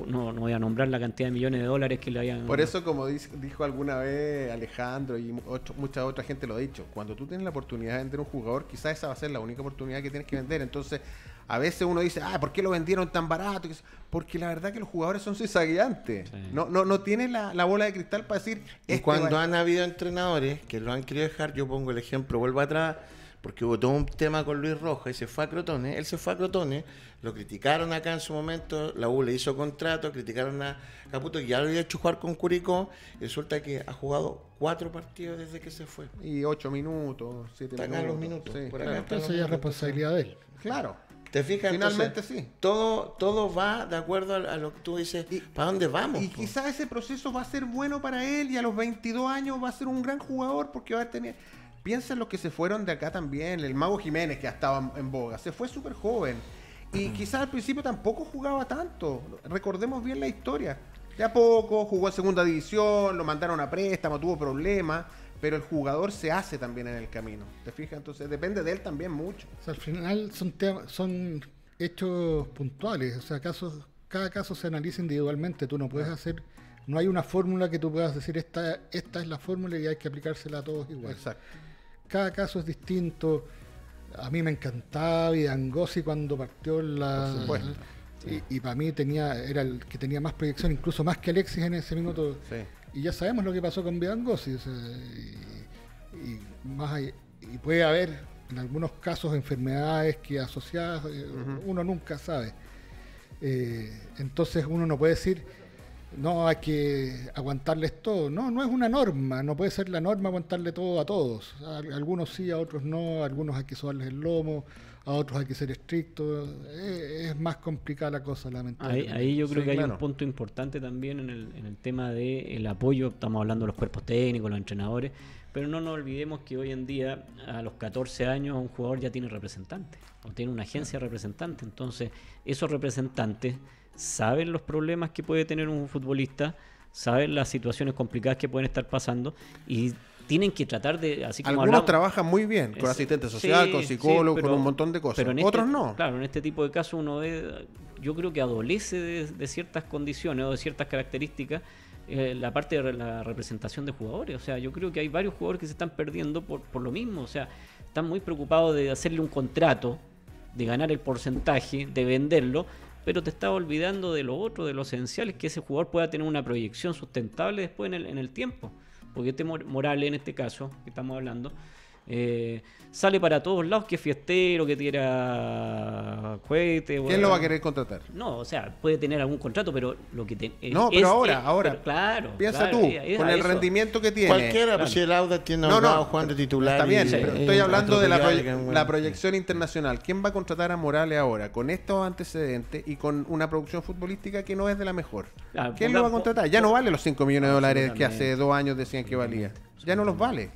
no voy a nombrar la cantidad de millones de dólares que le habían... Por eso, como dijo alguna vez Alejandro y mucha otra gente lo ha dicho, cuando tú tienes la oportunidad de vender un jugador, quizás esa va a ser la única oportunidad que tienes que vender. Entonces, a veces uno dice, ¿por qué lo vendieron tan barato? Porque la verdad que los jugadores son cizagueantes. Sí. No tienen la bola de cristal para decir... Y cuando han habido entrenadores que lo han querido dejar, yo pongo el ejemplo, vuelvo atrás, porque hubo todo un tema con Luis Rojas, y se fue a Crotone, él se fue a Crotone, lo criticaron acá en su momento, la U le hizo contrato, criticaron a Caputo, que ya lo había hecho jugar con Curicó, y resulta que ha jugado 4 partidos desde que se fue. Y 8 minutos, 7 minutos. Acá los minutos. Sí, por claro. acá Entonces ya es responsabilidad de él. Claro. ¿Te fijas? Finalmente Entonces, sí. Todo va de acuerdo a lo que tú dices. ¿Para dónde vamos? Y quizás ese proceso va a ser bueno para él y a los 22 años va a ser un gran jugador porque va a tener... Piensa en los que se fueron de acá también. El Mago Jiménez, que estaba en boga, se fue súper joven. Y quizás al principio tampoco jugaba tanto. Recordemos bien la historia. De a poco jugó en segunda división, lo mandaron a préstamo, tuvo problemas. Pero el jugador se hace también en el camino. ¿Te fijas? Entonces depende de él también mucho. O sea, al final son hechos puntuales. O sea, cada caso se analiza individualmente. Tú no puedes hacer... No hay una fórmula que tú puedas decir, esta es la fórmula y hay que aplicársela a todos igual. Exacto. Cada caso es distinto. A mí me encantaba Vidangosi cuando partió la... Por supuesto. Y para mí era el que tenía más proyección, incluso más que Alexis en ese minuto. Sí. Y ya sabemos lo que pasó con Vidangosi. O sea, y puede haber en algunos casos enfermedades que asociadas, uno nunca sabe. Entonces uno no puede decir, no, hay que aguantarles todo. No es una norma, no puede ser la norma aguantarle todo a todos. A algunos sí, a otros no, a algunos hay que sobarles el lomo, a otros hay que ser estrictos. Es más complicada la cosa, lamentablemente. Ahí yo creo Sí, que hay claro. un punto importante también en el tema del apoyo. Estamos hablando de los cuerpos técnicos, los entrenadores, pero no nos olvidemos que hoy en día, a los 14 años, un jugador ya tiene representante, o tiene una agencia representante. Entonces, esos representantes saben los problemas que puede tener un futbolista, saben las situaciones complicadas que pueden estar pasando y tienen que tratar de... Así como Algunos hablamos, trabajan muy bien, con asistente social, sí, con psicólogo, sí, con un montón de cosas. pero en Otros no. Claro, en este tipo de casos uno ve, yo creo que adolece de ciertas condiciones o de ciertas características la parte de la representación de jugadores. O sea, yo creo que hay varios jugadores que se están perdiendo por lo mismo. O sea, están muy preocupados de hacerle un contrato, de ganar el porcentaje, de venderlo, pero te estás olvidando de lo otro, de lo esencial, es que ese jugador pueda tener una proyección sustentable después en el tiempo. Porque este Morales, en este caso, que estamos hablando, sale para todos lados, que fiestero, que tira cohete. ¿Quién lo va a querer contratar? No, o sea, puede tener algún contrato, pero lo que No, pero ahora. pero claro. Piensa claro, tú, con el eso. rendimiento que tiene. Cualquiera, pues si el Auda tiene Holgado jugando titular. Está bien, y, pero estoy hablando de atropellar, la proyección internacional. ¿Quién va a contratar a Morales ahora con estos antecedentes y con una producción futbolística que no es de la mejor? Claro, ¿Quién lo va a contratar? Ya no vale los 5 millones de dólares que hace Absolutamente. 2 años decían que valía. Ya no los vale.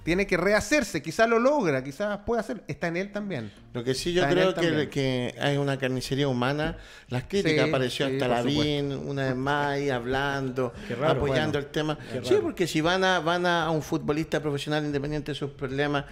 Tiene que rehacerse, quizás lo logra, quizás puede hacer. Está en él también. Lo que sí yo Está en creo él también. que hay una carnicería humana. Las críticas Sí, apareció sí, hasta por Lavín una vez más ahí hablando, Qué raro, apoyando bueno. el tema. Qué Sí, raro. porque si van a un futbolista profesional independiente de sus problemas,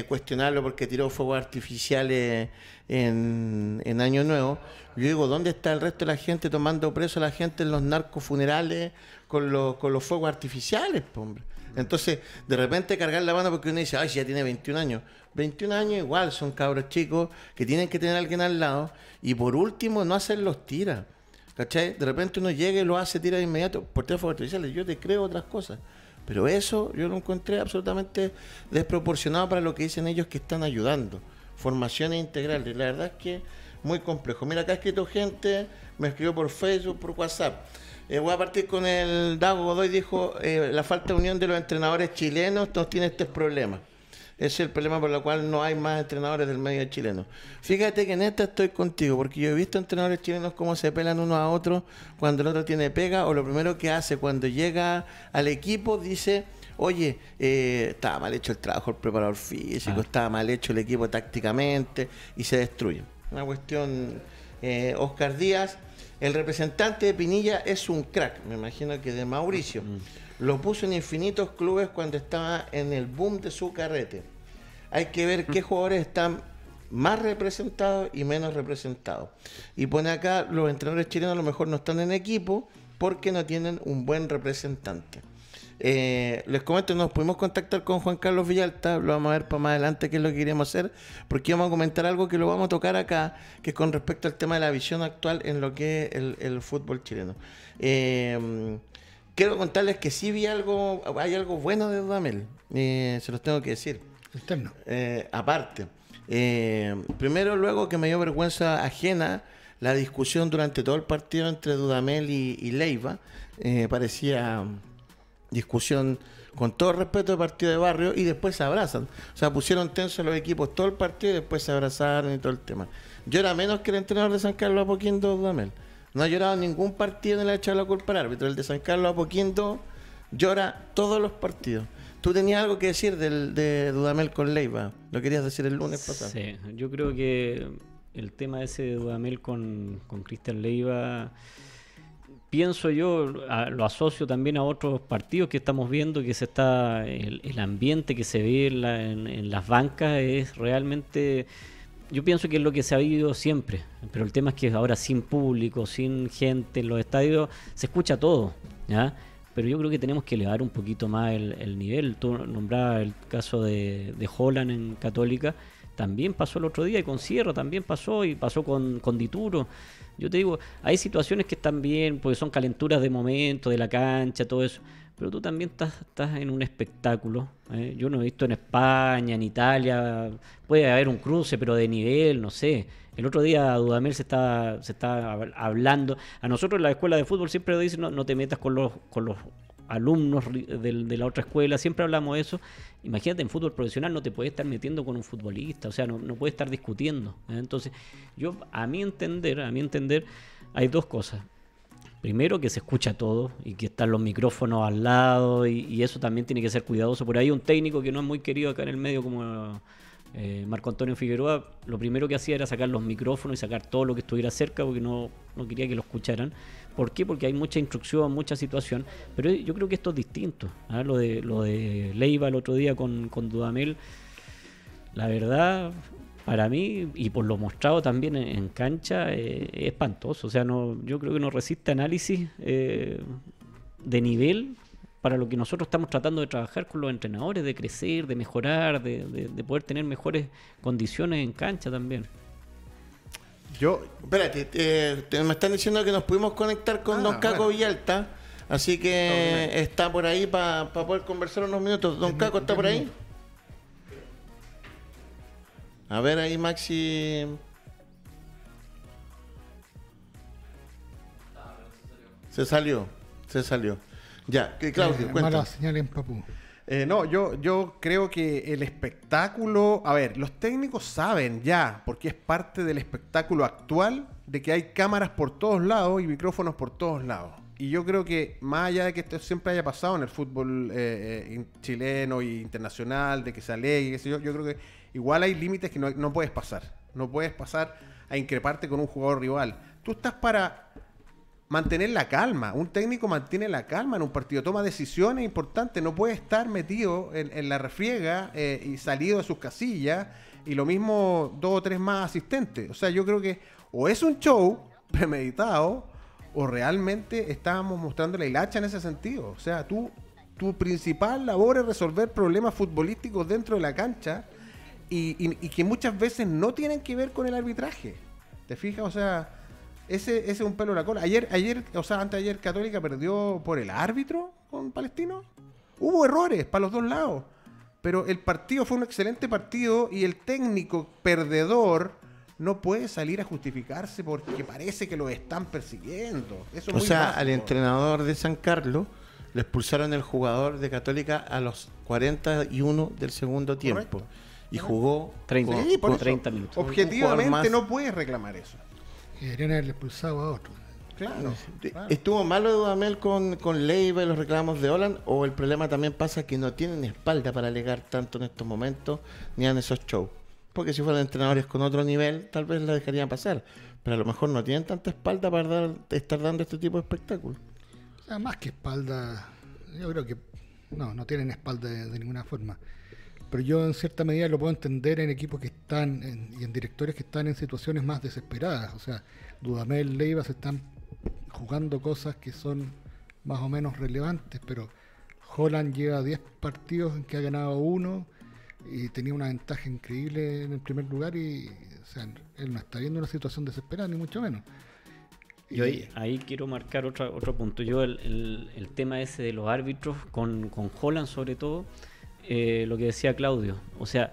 cuestionarlo porque tiró fuegos artificiales en Año Nuevo, yo digo, ¿dónde está el resto de la gente tomando preso a la gente en los narcofunerales con los fuegos artificiales, po, hombre? Entonces, de repente cargar la mano porque uno dice, ay, si ya tiene 21 años. 21 años igual, son cabros chicos que tienen que tener a alguien al lado. Y por último, no hacerlos tiras. ¿Cachai? De repente uno llega y lo hace tirar de inmediato por teléfono artificiales. Yo te creo otras cosas. Pero eso yo lo encontré absolutamente desproporcionado para lo que dicen ellos que están ayudando. Formaciones integrales. La verdad es que muy complejo. Mira, acá ha escrito gente, me escribió por Facebook, por WhatsApp. Voy a partir con el Dago Godoy, dijo, la falta de unión de los entrenadores chilenos nos tiene estos problemas. Ese es el problema por el cual no hay más entrenadores del medio chileno. Fíjate que en esta estoy contigo, porque yo he visto entrenadores chilenos cómo se pelan unos a otros cuando el otro tiene pega, o lo primero que hace cuando llega al equipo dice, oye, estaba mal hecho el trabajo el preparador físico, estaba mal hecho el equipo tácticamente, y se destruye. Una cuestión, Oscar Díaz, el representante de Pinilla es un crack, me imagino que de Mauricio. Lo puso en infinitos clubes cuando estaba en el boom de su carrete. Hay que ver qué jugadores están más representados y menos representados. Y pone acá, los entrenadores chilenos a lo mejor no están en equipo porque no tienen un buen representante. Les comento, nos pudimos contactar con Juan Carlos Villalta, lo vamos a ver para más adelante qué es lo que queremos hacer, porque vamos a comentar algo que lo vamos a tocar acá, que es con respecto al tema de la visión actual en lo que es el fútbol chileno. Quiero contarles que sí hay algo bueno de Dudamel, se los tengo que decir. Externo. Aparte, primero luego que me dio vergüenza ajena la discusión durante todo el partido entre Dudamel y Leiva, parecía discusión con todo respeto de partido de barrio, y después se abrazan. O sea, pusieron tensos los equipos todo el partido y después se abrazaron y todo el tema. Llora menos que el entrenador de San Carlos Apoquindo, Dudamel. No ha llorado ningún partido ni le ha echado la culpa al árbitro. El de San Carlos Apoquindo llora todos los partidos. Tú tenías algo que decir de Dudamel con Leiva. Lo querías decir el lunes pasado. Sí, yo creo que el tema ese de Dudamel con Cristian Leiva, pienso yo, lo asocio también a otros partidos que estamos viendo, que el ambiente que se ve en las bancas es realmente... Yo pienso que es lo que se ha vivido siempre, pero el tema es que ahora sin público, sin gente en los estadios, se escucha todo, ¿ya? Pero yo creo que tenemos que elevar un poquito más el nivel. Tú nombrabas el caso de Holland en Católica, también pasó el otro día, y con Sierra también pasó, y pasó con Dituro. Yo te digo, hay situaciones que están bien, porque son calenturas de momento, de la cancha, todo eso. Pero tú también estás en un espectáculo. Yo no he visto en España, en Italia, puede haber un cruce, pero de nivel, no sé. El otro día Dudamel se está hablando. A nosotros en la escuela de fútbol siempre nos dicen no te metas con los alumnos de la otra escuela, siempre hablamos de eso. Imagínate, en fútbol profesional no te puedes estar metiendo con un futbolista, o sea, no puedes estar discutiendo. Entonces, a mi entender, hay dos cosas. Primero, que se escucha todo y que están los micrófonos al lado, y eso también tiene que ser cuidadoso. Por ahí un técnico que no es muy querido acá en el medio como Marco Antonio Figueroa, lo primero que hacía era sacar los micrófonos y sacar todo lo que estuviera cerca, porque no quería que lo escucharan. ¿Por qué? Porque hay mucha instrucción, mucha situación, pero yo creo que esto es distinto. Lo de Leiva el otro día con Dudamel, la verdad, para mí, y por lo mostrado también en cancha, es espantoso. O sea, yo creo que no resiste análisis de nivel para lo que nosotros estamos tratando de trabajar con los entrenadores, de crecer, de mejorar, de poder tener mejores condiciones en cancha también. Espérate, me están diciendo que nos pudimos conectar con don Caco Villalta, así que está por ahí para poder conversar unos minutos. Don Caco, ¿está por ahí? A ver ahí, Maxi. Se salió. Ya, Claudio, cuéntame. Mala señal en Papú. Yo creo que el espectáculo... A ver, los técnicos saben ya, porque es parte del espectáculo actual, de que hay cámaras por todos lados y micrófonos por todos lados. Y yo creo que, más allá de que esto siempre haya pasado en el fútbol chileno e internacional, de que se alegue, qué sé yo creo que igual hay límites que no puedes pasar. No puedes pasar a increparte con un jugador rival. Tú estás para mantener la calma. Un técnico mantiene la calma en un partido, toma decisiones importantes, no puede estar metido en la refriega y salido de sus casillas, y lo mismo 2 o 3 más asistentes. O sea, yo creo que o es un show premeditado o realmente estábamos mostrando la hilacha en ese sentido. O sea, tu principal labor es resolver problemas futbolísticos dentro de la cancha y que muchas veces no tienen que ver con el arbitraje. ¿Te fijas? O sea, ese es un pelo de la cola. Anteayer Católica perdió por el árbitro con Palestino. Hubo errores para los dos lados, pero el partido fue un excelente partido y el técnico perdedor no puede salir a justificarse porque parece que lo están persiguiendo. Eso es al entrenador de San Carlos le expulsaron el jugador de Católica a los 41 del segundo tiempo. Correcto. Y jugó 30, Sí, por eso. 30 minutos. Objetivamente más. no puedes reclamar eso. Y deberían haberle expulsado a otro. Claro. ¿Estuvo malo Dudamel con Leiva y los reclamos de Holland? ¿O el problema también pasa que no tienen espalda para alegar tanto en estos momentos ni en esos shows? Porque si fueran entrenadores con otro nivel, tal vez la dejarían pasar. Pero a lo mejor no tienen tanta espalda para estar dando este tipo de espectáculo. O sea, más que espalda, yo creo que no tienen espalda de ninguna forma. Pero yo en cierta medida lo puedo entender en equipos que están y en directores que están en situaciones más desesperadas. O sea, Dudamel, Leiva se están jugando cosas que son más o menos relevantes, pero Holland lleva 10 partidos en que ha ganado 1 y tenía una ventaja increíble en el primer lugar y o sea, él no está viendo una situación desesperada, ni mucho menos. Yo ahí quiero marcar otro punto. Yo el tema ese de los árbitros, con Holland sobre todo, lo que decía Claudio, o sea,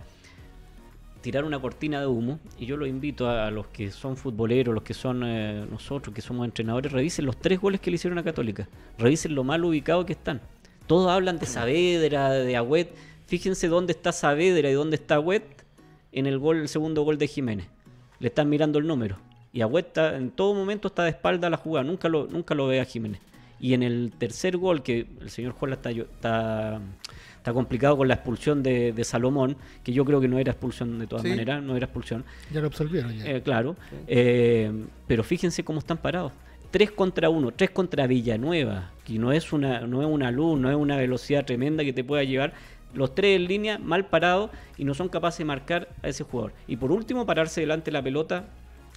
tirar una cortina de humo, y yo lo invito a los que son futboleros, los que son nosotros, que somos entrenadores, revisen los 3 goles que le hicieron a Católica, revisen lo mal ubicado que están. Todos hablan de Saavedra, de Agüed, fíjense dónde está Saavedra y dónde está Agüed en el segundo gol de Jiménez. Le están mirando el número. Y Agüed en todo momento está de espalda a la jugada, nunca lo ve a Jiménez. Y en el tercer gol, que el señor Holland está complicado con la expulsión de Salomón, que yo creo que no era expulsión de todas maneras, no era expulsión. Ya lo absolvieron ya. Claro, pero fíjense cómo están parados. 3 contra 1, 3 contra Villanueva, que no es una luz, no es una velocidad tremenda que te pueda llevar. Los 3 en línea, mal parados, y no son capaces de marcar a ese jugador. Y por último, pararse delante de la pelota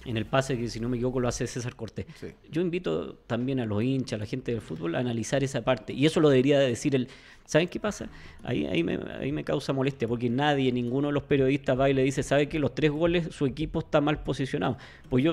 en el pase, que si no me equivoco lo hace César Cortés. Sí. Yo invito también a los hinchas, a la gente del fútbol, a analizar esa parte. Y eso lo debería decir ¿Saben qué pasa? Ahí me causa molestia, porque ninguno de los periodistas va y le dice, ¿sabe que los 3 goles su equipo está mal posicionado? Pues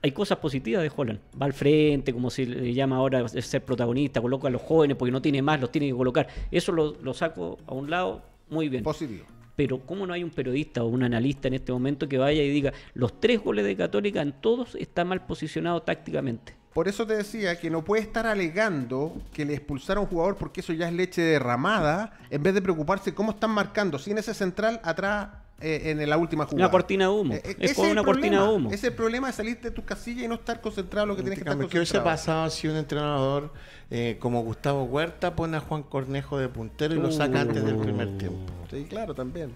hay cosas positivas de Holland. Va al frente, como se le llama ahora, ser protagonista, coloca a los jóvenes porque no tiene más, los tiene que colocar. Eso lo saco a un lado, muy bien. Positivo. Pero ¿cómo no hay un periodista o un analista en este momento que vaya y diga, los 3 goles de Católica en todos está mal posicionado tácticamente? Por eso te decía que no puede estar alegando que le expulsaron a un jugador porque eso ya es leche derramada, en vez de preocuparse cómo están marcando sin ese central atrás en la última jugada. Una cortina de humo. Es como una cortina de humo. Ese es el problema de salirte de tus casillas y no estar concentrado en lo que tienes que estar ¿Qué hubiese concentrado. pasado si un entrenador como Gustavo Huerta pone a Juan Cornejo de puntero y lo saca antes del primer tiempo? Sí, claro, también.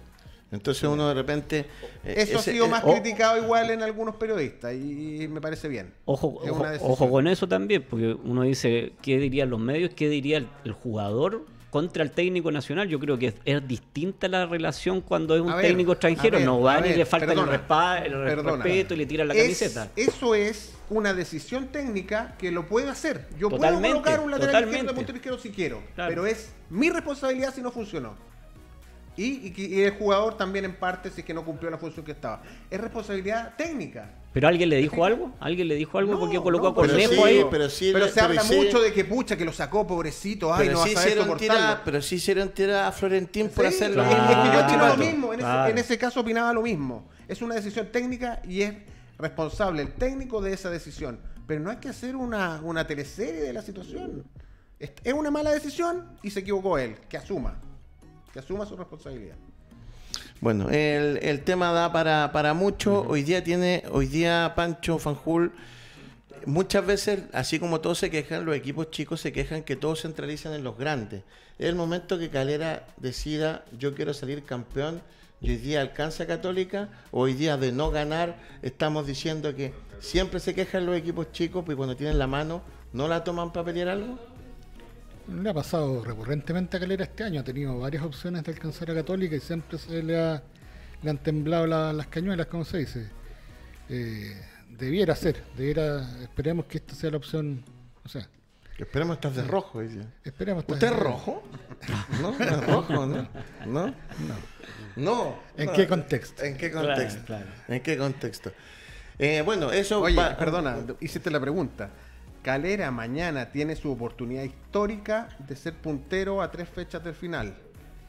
Entonces uno de repente... Eso ha sido más criticado igual en algunos periodistas y me parece bien. Ojo con eso también, porque uno dice, ¿qué dirían los medios? ¿Qué diría el jugador contra el técnico nacional? Yo creo que es distinta la relación cuando es un técnico extranjero. No van y le falta el respeto y le tiran la camiseta. Eso es una decisión técnica que lo puede hacer. Yo puedo colocar un lateral izquierdo de puntero izquierdo si quiero, pero es mi responsabilidad si no funcionó. Y el jugador también en parte si es que no cumplió la función que estaba. Es responsabilidad técnica. ¿Pero alguien le dijo algo? ¿Alguien le dijo algo? No, porque colocó a pero Cornejo sí, ahí. pero se habla mucho de que pucha, que lo sacó, pobrecito. Ay, pero no sí vas a saber soportarlo. pero sí hicieron tirar a Florentín por hacerlo. Es que yo opinaba Claro, lo mismo. claro. En ese caso opinaba lo mismo. Es una decisión técnica y es responsable el técnico de esa decisión. Pero no hay que hacer una teleserie de la situación. Es una mala decisión y se equivocó él. Que asuma su responsabilidad. Bueno, el tema da para mucho. Hoy día Pancho Fanjul, muchas veces, así como todos se quejan, los equipos chicos se quejan que todos centralizan en los grandes. Es el momento que Calera decida, yo quiero salir campeón, y hoy día alcanza Católica, hoy día de no ganar, estamos diciendo que siempre se quejan los equipos chicos, pues cuando tienen la mano, ¿no la toman para pelear algo? Le ha pasado recurrentemente a Calera este año, ha tenido varias opciones de alcanzar a Católica y siempre le han temblado las cañuelas, como se dice. Esperemos que esta sea la opción, o sea... Esperemos estar de rojo. Esperemos ¿Usted es rojo? ¿No? ¿No es rojo, no? ¿No? No. ¿En qué contexto? ¿En qué contexto? Claro. ¿En qué contexto? Bueno, eso... Oye, perdona, hiciste la pregunta. Calera mañana tiene su oportunidad histórica de ser puntero a 3 fechas del final.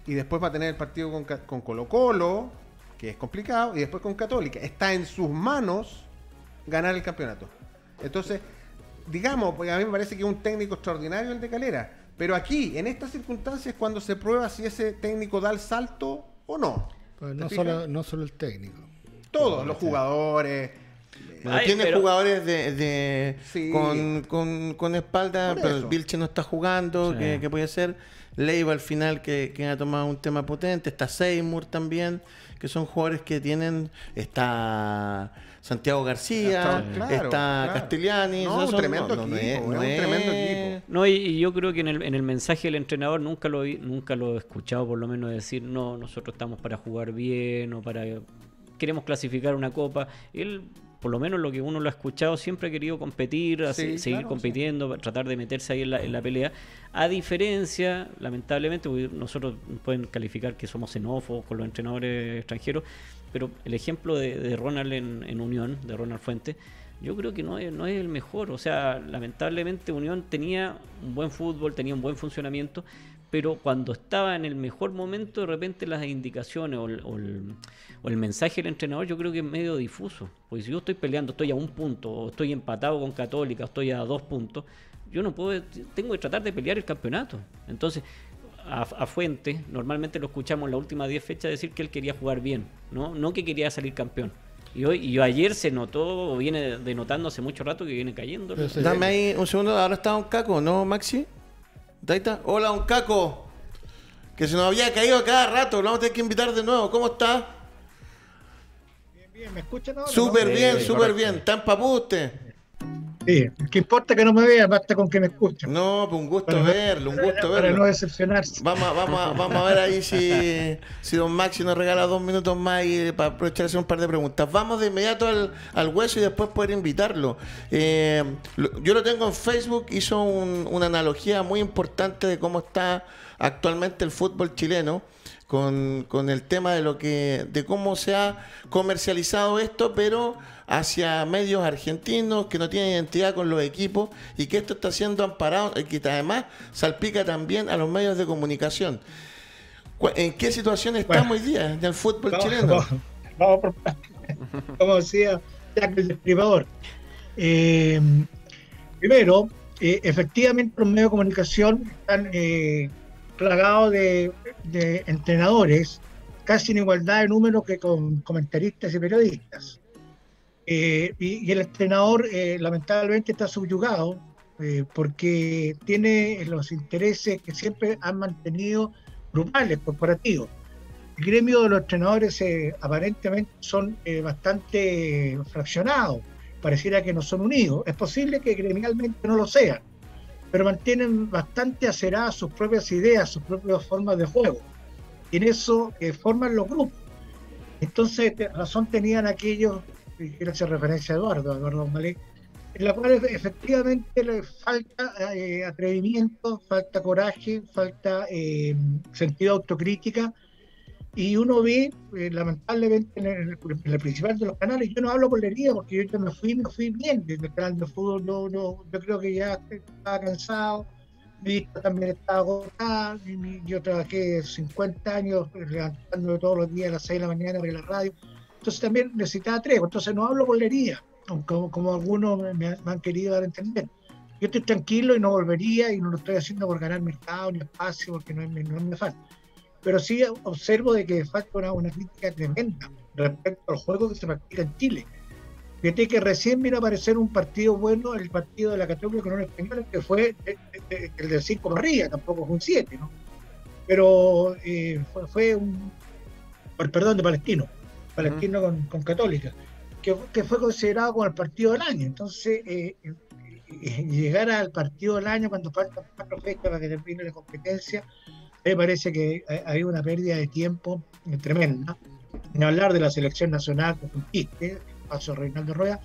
Y después va a tener el partido con Colo-Colo, que es complicado, y después con Católica. Está en sus manos ganar el campeonato. Entonces, digamos, porque a mí me parece que es un técnico extraordinario el de Calera, Pero aquí, en estas circunstancias, cuando se prueba si ese técnico da el salto o no. Pues no solo el técnico. Todos los jugadores. Tiene pero- jugadores Sí. con espalda, Por pero eso. el Vilche no está jugando, Sí. que puede ser. Leiva al final que ha tomado un tema potente. Está Seymour también, que son jugadores que tienen. Está Santiago García, Claro, está claro. Castellani. No, un tremendo equipo, es un tremendo equipo. No, y yo creo que en el mensaje del entrenador nunca lo he escuchado por lo menos decir, no, nosotros estamos para jugar bien o queremos clasificar una copa. Él, por lo menos lo que uno lo ha escuchado, siempre ha querido competir, Sí, seguir claro, compitiendo, tratar de meterse ahí en la pelea. A diferencia, lamentablemente, porque nosotros pueden calificar que somos xenófobos con los entrenadores extranjeros, pero el ejemplo de Ronald en Unión, de Ronald Fuentes, yo creo que no es el mejor. O sea, lamentablemente Unión tenía un buen fútbol, tenía un buen funcionamiento, pero cuando estaba en el mejor momento, de repente las indicaciones o el mensaje del entrenador, yo creo que es medio difuso. Porque si yo estoy peleando, estoy a 1 punto, o estoy empatado con Católica, o estoy a 2 puntos, yo no puedo, tengo que tratar de pelear el campeonato. Entonces, a Fuentes, normalmente lo escuchamos en las últimas 10 fechas decir que él quería jugar bien, no que quería salir campeón. Y ayer se notó, o viene denotando hace mucho rato que viene cayendo. Pero Dame ahí un segundo, ahora está Don Caco, ¿no, Maxi? ¿Ahí está? Hola, Don Caco. Que se nos había caído cada rato, lo vamos a tener que invitar de nuevo. ¿Cómo está? Bien, ¿me escuchan ahora? Súper ¿no? bien, Sí, súper correcto. bien. ¿Está empapado usted? Sí, ¿qué importa que no me vean? Basta con que me escuchen. No, pues un gusto Para no- verlo, un gusto Para no verlo. decepcionarse. Vamos a ver ahí si Don Maxi nos regala 2 minutos más para aprovechar de hacer un par de preguntas. Vamos de inmediato al hueso y después poder invitarlo. Yo lo tengo en Facebook, hizo una analogía muy importante de cómo está actualmente el fútbol chileno. Con el tema de cómo se ha comercializado esto, pero hacia medios argentinos que no tienen identidad con los equipos y que esto está siendo amparado y que además salpica también a los medios de comunicación. ¿En qué situación estamos hoy día en el fútbol chileno? Vamos por partes. Como decía Jack el Destripador. Primero, efectivamente los medios de comunicación están plagados de entrenadores, casi en igualdad de número que con comentaristas y periodistas. Y el entrenador lamentablemente está subyugado porque tiene los intereses que siempre han mantenido grupales, corporativos. El gremio de los entrenadores aparentemente son bastante fraccionados, pareciera que no son unidos. Es posible que gremialmente no lo sean, pero mantienen bastante aceradas sus propias ideas, sus propias formas de juego. Y en eso forman los grupos. Entonces, razón tenían aquellos, y quiero hacer referencia a Eduardo Malé, en la cual efectivamente le falta atrevimiento, falta coraje, falta sentido de autocrítica. Y uno ve, lamentablemente, en el principal de los canales, yo no hablo por la herida porque yo me fui bien desde el canal de fútbol, yo creo que ya estaba cansado, mi vista también estaba agotada, yo trabajé 50 años levantándome todos los días a las 6 de la mañana para la radio, entonces también necesitaba tregua, entonces no hablo por la herida, como algunos me han querido dar a entender. Yo estoy tranquilo y no volvería y no lo estoy haciendo por ganar mercado ni espacio porque no me falta. Pero sí observo de que falta una crítica tremenda respecto al juego que se practica en Chile. Fíjate que recién vino a aparecer un partido bueno, el partido de la Católica con un español, que fue el del 5 para arriba, tampoco fue un 7, ¿no? Pero fue perdón, de Palestino con Católica, que fue considerado como el partido del año. Entonces, llegar al partido del año cuando faltan 4 fechas para que termine la competencia, me parece que hay una pérdida de tiempo tremenda. Ni hablar de la selección nacional que consiste, paso Reinaldo Rueda.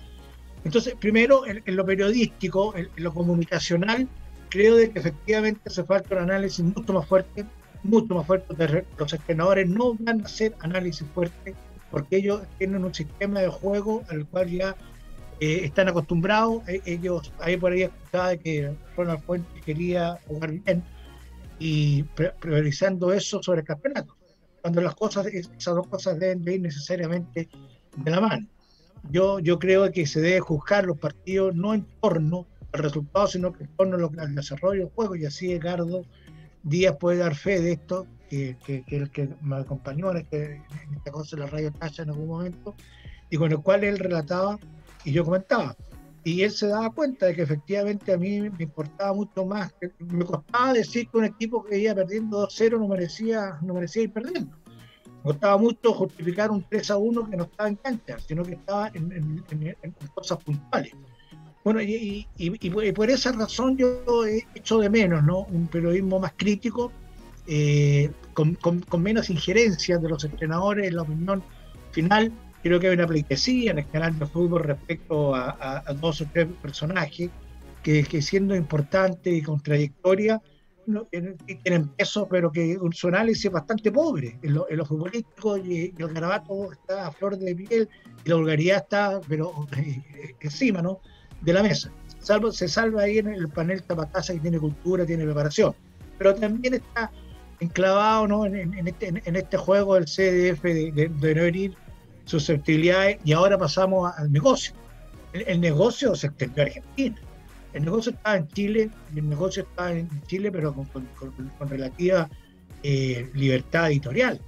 Entonces, primero, en lo periodístico, en lo comunicacional, creo de que efectivamente hace falta un análisis mucho más fuerte. Los entrenadores no van a hacer análisis fuerte porque ellos tienen un sistema de juego al cual ya están acostumbrados. Ellos, ahí por ahí escuchaba que Ronald Fuentes quería jugar bien y priorizando eso sobre el campeonato, cuando esas dos cosas deben de ir necesariamente de la mano. Yo creo que se debe juzgar los partidos no en torno al resultado, sino que en torno al desarrollo del juego. Y así Edgardo Díaz puede dar fe de esto, que el que me acompañó en esta cosa de la Radio Tacha en algún momento, y con el cual él relataba y yo comentaba. Y él se daba cuenta de que efectivamente a mí me importaba mucho más, me costaba decir que un equipo que iba perdiendo 2-0 no merecía ir perdiendo. Me costaba mucho justificar un 3-1 que no estaba en cancha, sino que estaba en cosas puntuales. Bueno, y por esa razón yo he hecho de menos, ¿no?, un periodismo más crítico, con menos injerencias de los entrenadores en la opinión final. Creo que hay una pleitesía en el canal de fútbol respecto a 2 o 3 personajes que siendo importantes y con trayectoria tienen peso, pero que su análisis es bastante pobre en lo futbolístico, y el garabato está a flor de piel y la vulgaridad está, pero encima, ¿no?, de la mesa. Se salva ahí en el panel Tapacasa, que tiene cultura, tiene preparación, pero también está enclavado, ¿no?, en este juego del CDF de no herir susceptibilidades. Y ahora pasamos al negocio. El negocio se extendió a Argentina. El negocio estaba en Chile, pero con relativa libertad editorial.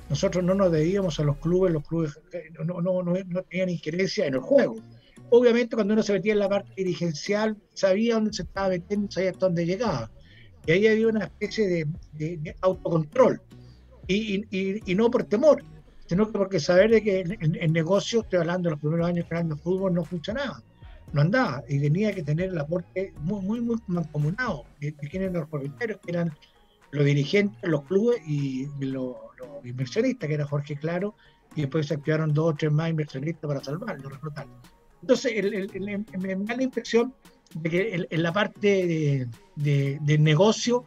Nosotros no nos debíamos a los clubes no tenían injerencia en el juego. Obviamente cuando uno se metía en la parte dirigencial, sabía dónde se estaba metiendo, sabía hasta dónde llegaba. Y ahí había una especie de autocontrol. Y no por temor, sino que porque saber de que el negocio, estoy hablando de los primeros años que el fútbol, no funcionaba, no andaba, y tenía que tener el aporte muy mancomunado de quienes eran los propietarios, que eran los dirigentes, los clubes y los inversionistas, que era Jorge Claro, y después se activaron 2 o 3 más inversionistas para salvarlo, reclutarlo. Entonces, me da la impresión de que en la parte de negocio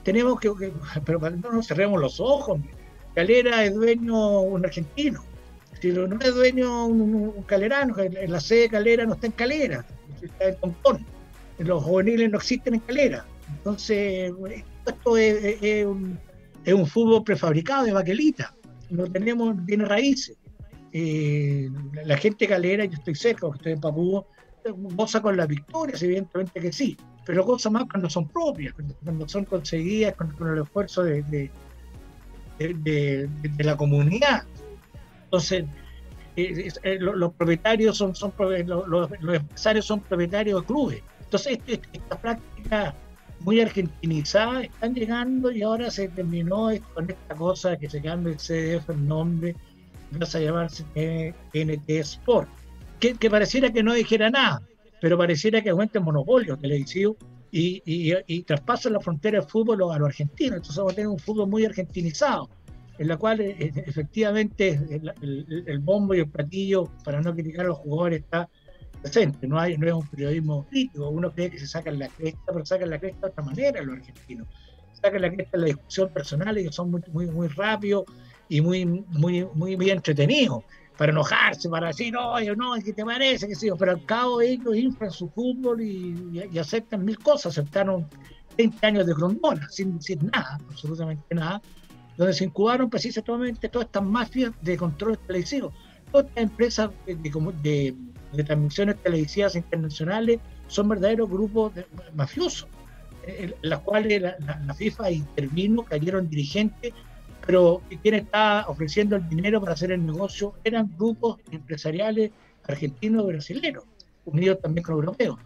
tenemos que, pero no nos cerremos los ojos. Calera es dueño un argentino, si no es dueño un calerano, en la sede de Calera no está en Calera, está en Concón, los juveniles no existen en Calera. Entonces, esto es un fútbol prefabricado de baquelita, tiene raíces. La gente Calera, yo estoy cerca, porque estoy en Papúa, goza con las victorias, evidentemente que sí, pero goza más cuando son propias, cuando son conseguidas con el esfuerzo de la comunidad. Entonces, los propietarios los empresarios son propietarios de clubes. Entonces, esta práctica muy argentinizada están llegando, y ahora se terminó con esta cosa de que se cambie el CDF el nombre, empieza a llamarse TNT Sport, que pareciera que no dijera nada, pero pareciera que aumenta el monopolio televisivo y traspasa la frontera del fútbol a lo argentino. Entonces vamos a tener un fútbol muy argentinizado, en la cual efectivamente el bombo y el platillo, para no criticar a los jugadores, está presente. No es un periodismo crítico. Uno cree que se sacan la cresta, pero sacan la cresta de otra manera los argentinos. Sacan la cresta en la discusión personal, y que son muy rápidos y muy entretenidos, para enojarse, para decir, no, ¿qué te parece? ¿Qué sé yo? Pero al cabo ellos inflan su fútbol y aceptan 1000 cosas. Aceptaron 20 años de Grondona, sin decir nada, absolutamente nada, donde se incubaron precisamente todas estas mafias de control televisivo. Todas estas empresas de transmisiones televisivas internacionales son verdaderos grupos mafiosos, en las cuales la FIFA intervino, cayeron dirigentes, pero quien estaba ofreciendo el dinero para hacer el negocio eran grupos empresariales argentinos y brasileños, unidos también con europeos.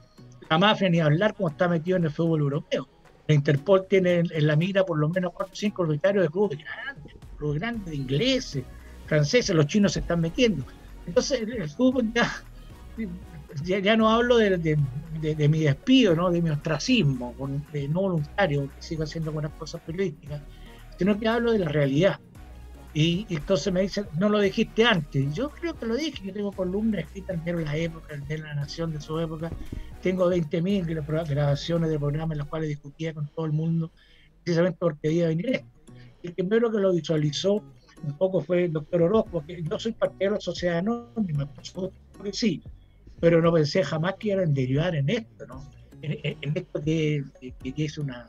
La mafia, ni hablar, como está metido en el fútbol europeo. La Interpol tiene en la mira por lo menos 4 o 5 propietarios de clubes grandes, de ingleses, franceses. Los chinos se están metiendo. Entonces el fútbol ya no hablo de mi despido, ¿no?, de mi ostracismo no voluntario, que sigo haciendo buenas cosas periodísticas, sino que hablo de la realidad. Y entonces me dicen, no lo dijiste antes. Yo creo que lo dije. Yo tengo columnas escritas en diario La Época, en diario La Nación de su época. Tengo 20.000 grabaciones de programas en los cuales discutía con todo el mundo, precisamente porque debía venir esto. El primero que lo visualizó un poco fue el doctor Orozco, porque yo soy partidario de la sociedad anónima, por supuesto que sí, pero no pensé jamás que iban a derivar en esto, ¿no? En esto que es una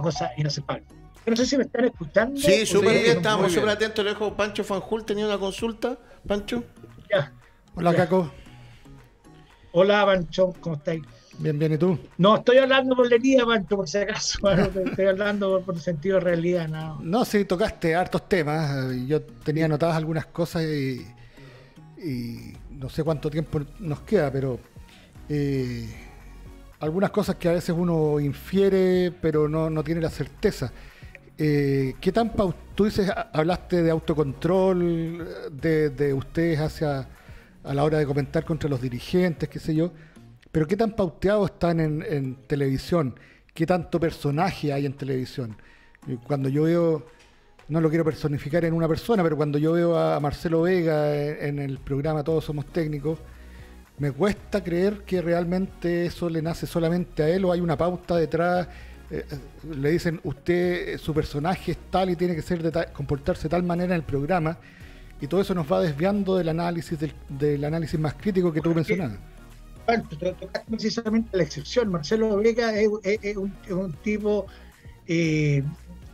cosa inaceptable. No sé si me están escuchando. Sí, súper bien, estábamos súper atentos. Lo dejo Pancho Fanjul, tenía una consulta. Pancho. Ya. Hola, Caco. Hola, Pancho, ¿cómo estáis? Bien, bien, ¿y tú? No estoy hablando por lería, Pancho, por si acaso. Estoy hablando por sentido de realidad, no. No, sí, tocaste hartos temas. Yo tenía anotadas algunas cosas y no sé cuánto tiempo nos queda, pero algunas cosas que a veces uno infiere, pero no tiene la certeza. ¿Qué tan tú dices, hablaste de autocontrol de ustedes a la hora de comentar contra los dirigentes, qué sé yo, pero qué tan pauteados están en televisión? ¿Qué tanto personaje hay en televisión? Cuando yo veo, no lo quiero personificar en una persona, pero cuando yo veo a Marcelo Vega en el programa Todos Somos Técnicos, me cuesta creer que realmente eso le nace solamente a él o hay una pauta detrás. Le dicen, usted, su personaje es tal y tiene que comportarse de tal manera en el programa, y todo eso nos va desviando del análisis del análisis más crítico que tú mencionabas. Bueno, tocaste precisamente la excepción. Marcelo Vega es un tipo,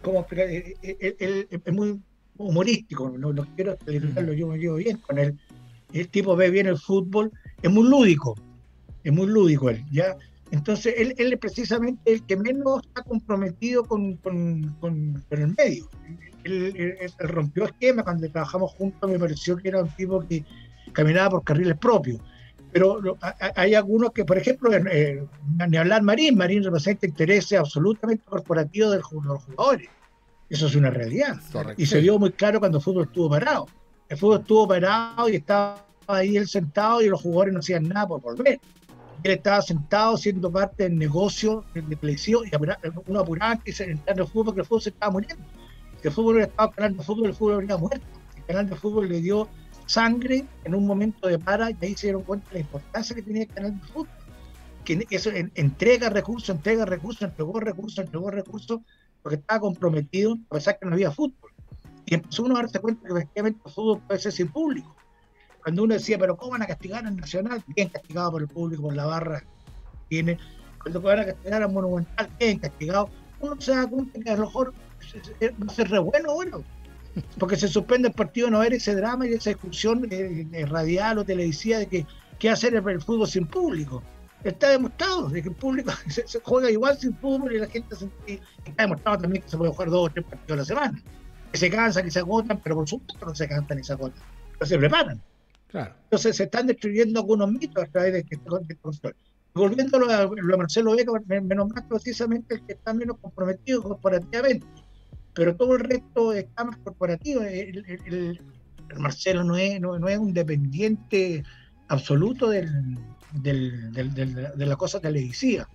¿cómo explicar? Es muy humorístico, no quiero calificarlo, yo me llevo bien con él. El tipo ve bien el fútbol, es muy lúdico él, ¿ya? Entonces, él es precisamente el que menos está comprometido con el medio. Él rompió esquema cuando trabajamos juntos, me pareció que era un tipo que caminaba por carriles propios. Pero hay algunos que, por ejemplo, ni hablar Marín representa intereses absolutamente corporativos de los jugadores. Eso es una realidad. Correcto. Y se vio muy claro cuando el fútbol estuvo parado. El fútbol estuvo parado y estaba ahí él sentado y los jugadores no hacían nada por volver. Él estaba sentado siendo parte del negocio de televisión y uno apuraba que se entrara en el fútbol porque el fútbol se estaba muriendo. Si el fútbol hubiera estado canal de fútbol, el fútbol habría muerto. El canal de fútbol le dio sangre en un momento de para y ahí se dieron cuenta de la importancia que tenía el canal de fútbol. Que eso entrega recursos, entregó recursos, porque estaba comprometido a pesar que no había fútbol. Y empezó uno a darse cuenta que efectivamente el fútbol puede ser sin público. Cuando uno decía, pero ¿cómo van a castigar al Nacional? Bien castigado por el público, por la barra que tiene. Cuando van a castigar al Monumental, bien castigado. Uno se da cuenta que a lo mejor va a ser re bueno, porque se suspende el partido, no haber ese drama y esa discusión radial o televisiva de que qué hacer el fútbol sin público. Está demostrado de que el público se juega igual sin fútbol y la gente está demostrado también que se puede jugar 2 o 3 partidos a la semana. Que se cansan, que se agotan, pero por supuesto no se cansan ni se agotan, pero se preparan. Claro. Entonces se están destruyendo algunos mitos a través de este control. Volviéndolo a Marcelo Vega, me nombraste precisamente el que está menos comprometido corporativamente, pero todo el resto está más corporativo. El Marcelo no es un dependiente absoluto de la cosa televisiva.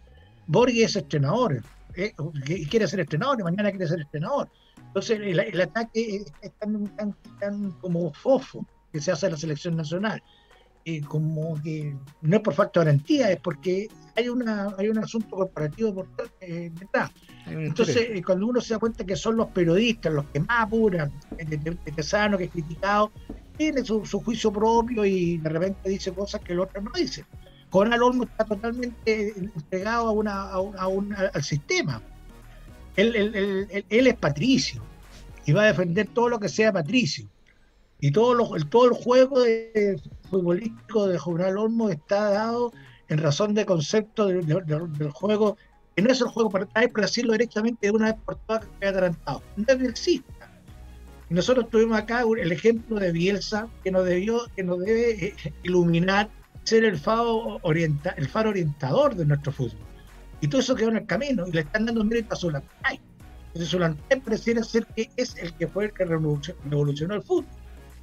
Borghi es entrenador, y quiere ser entrenador, y mañana quiere ser entrenador. Entonces el ataque es tan como fofo que se hace a la selección nacional, como que no es por falta de garantía, es porque hay un asunto corporativo detrás. Entonces, cuando uno se da cuenta que son los periodistas los que más apuran, de sano, que es criticado, tiene su juicio propio y de repente dice cosas que el otro no dice. Coronel Olmo está totalmente entregado al sistema. Él es patricio y va a defender todo lo que sea patricio. Y todo el juego futbolístico de Juvenal Olmo está dado en razón de concepto del juego, que no es el juego para traer, pero decirlo directamente de una vez por todas que esté adelantado. No exista. Y nosotros tuvimos acá el ejemplo de Bielsa, que nos debe iluminar, ser el faro orientador de nuestro fútbol. Y todo eso quedó en el camino, y le están dando mérito a Solantay. Entonces Solantay pareciera ser que es el que fue el que revolucionó el fútbol.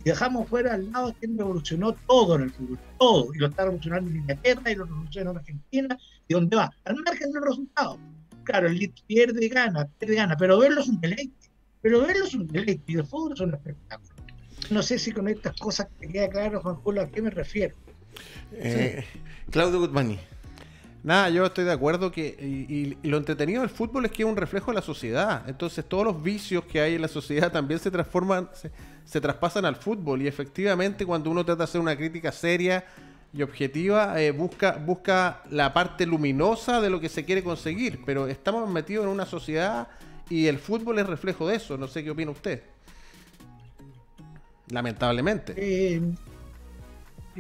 Y dejamos fuera al lado quien revolucionó todo en el fútbol, todo, y lo está revolucionando en Inglaterra y lo revolucionó en Argentina, y donde va, al margen del resultado. Claro, el Leeds pierde y gana, pero verlo es un deleite, y el fútbol es un espectáculo. No sé si con estas cosas te queda claro, Juan Julio, a qué me refiero. Claudio Gutmani. Nada, yo estoy de acuerdo que y lo entretenido del fútbol es que es un reflejo de la sociedad. Entonces todos los vicios que hay en la sociedad también se transforman, se traspasan al fútbol. Y efectivamente cuando uno trata de hacer una crítica seria y objetiva, busca la parte luminosa de lo que se quiere conseguir. Pero estamos metidos en una sociedad y el fútbol es reflejo de eso. No sé qué opina usted. Lamentablemente.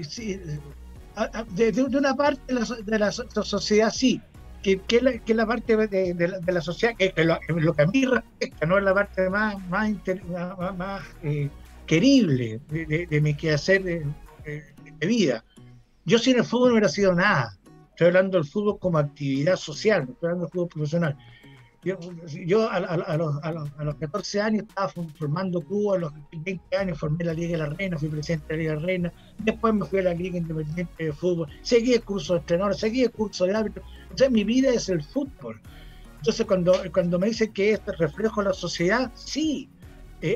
Sí, de una parte de la sociedad sí, que es la parte de la sociedad que lo que a mí respecta, no es la parte más querible de mi quehacer de vida. Yo sin el fútbol no hubiera sido nada. Estoy hablando del fútbol como actividad social, no estoy hablando del fútbol profesional. Yo a los 14 años estaba formando clubes, a los 20 años formé la Liga de la Reina, fui presidente de la Liga de la Reina, después me fui a la Liga Independiente de Fútbol, seguí el curso de entrenador, seguí el curso de árbitro. Entonces mi vida es el fútbol. Entonces cuando me dicen que es reflejo de la sociedad, sí,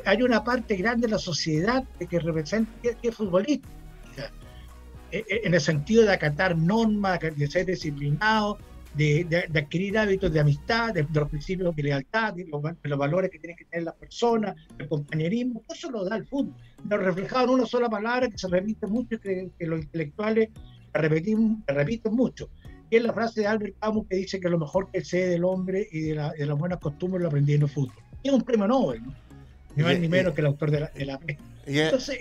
hay una parte grande de la sociedad que representa que es futbolista, en el sentido de acatar normas, de ser disciplinado, de adquirir hábitos de amistad, de los principios de lealtad, de los valores que tienen que tener las personas, el compañerismo. Eso lo da el fútbol. Lo reflejado en una sola palabra que se repite mucho y que los intelectuales la repiten mucho. Y es la frase de Albert Camus que dice que lo mejor que sé del hombre y de las buenas costumbres lo aprendí en el fútbol. Y es un premio Nobel, ¿no? Ni más ni menos que el autor de la peste. Entonces,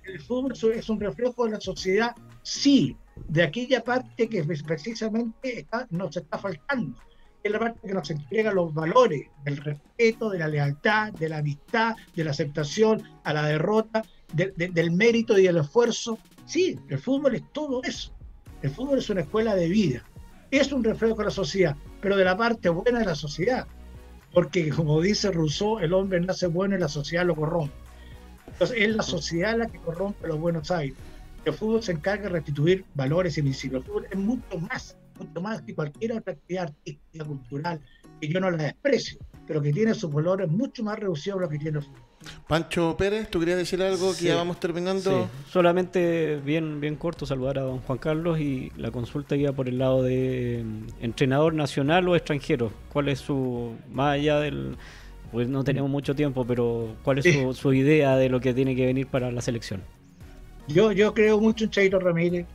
el fútbol es un reflejo de la sociedad, sí, de aquella parte que precisamente nos está faltando. Es la parte que nos entrega los valores del respeto, de la lealtad, de la amistad, de la aceptación a la derrota, del mérito y del esfuerzo. Sí, el fútbol es todo eso. El fútbol es una escuela de vida. Es un reflejo de la sociedad, pero de la parte buena de la sociedad. Porque, como dice Rousseau, el hombre nace bueno y la sociedad lo corrompe. Entonces, es la sociedad la que corrompe los buenos hábitos. El fútbol se encarga de restituir valores y principios. El fútbol es mucho más que cualquier otra actividad artística, cultural, que yo no la desprecio, pero que tiene sus valores mucho más reducidos a lo que tiene el fútbol. Pancho Pérez, ¿tú querías decir algo? Que ya vamos terminando. Sí. Solamente bien corto, saludar a don Juan Carlos, y la consulta iba por el lado de entrenador nacional o extranjero. ¿Cuál es más allá del... Pues no tenemos mucho tiempo, pero ¿cuál es su idea de lo que tiene que venir para la selección? Yo creo mucho en Chaito Ramírez.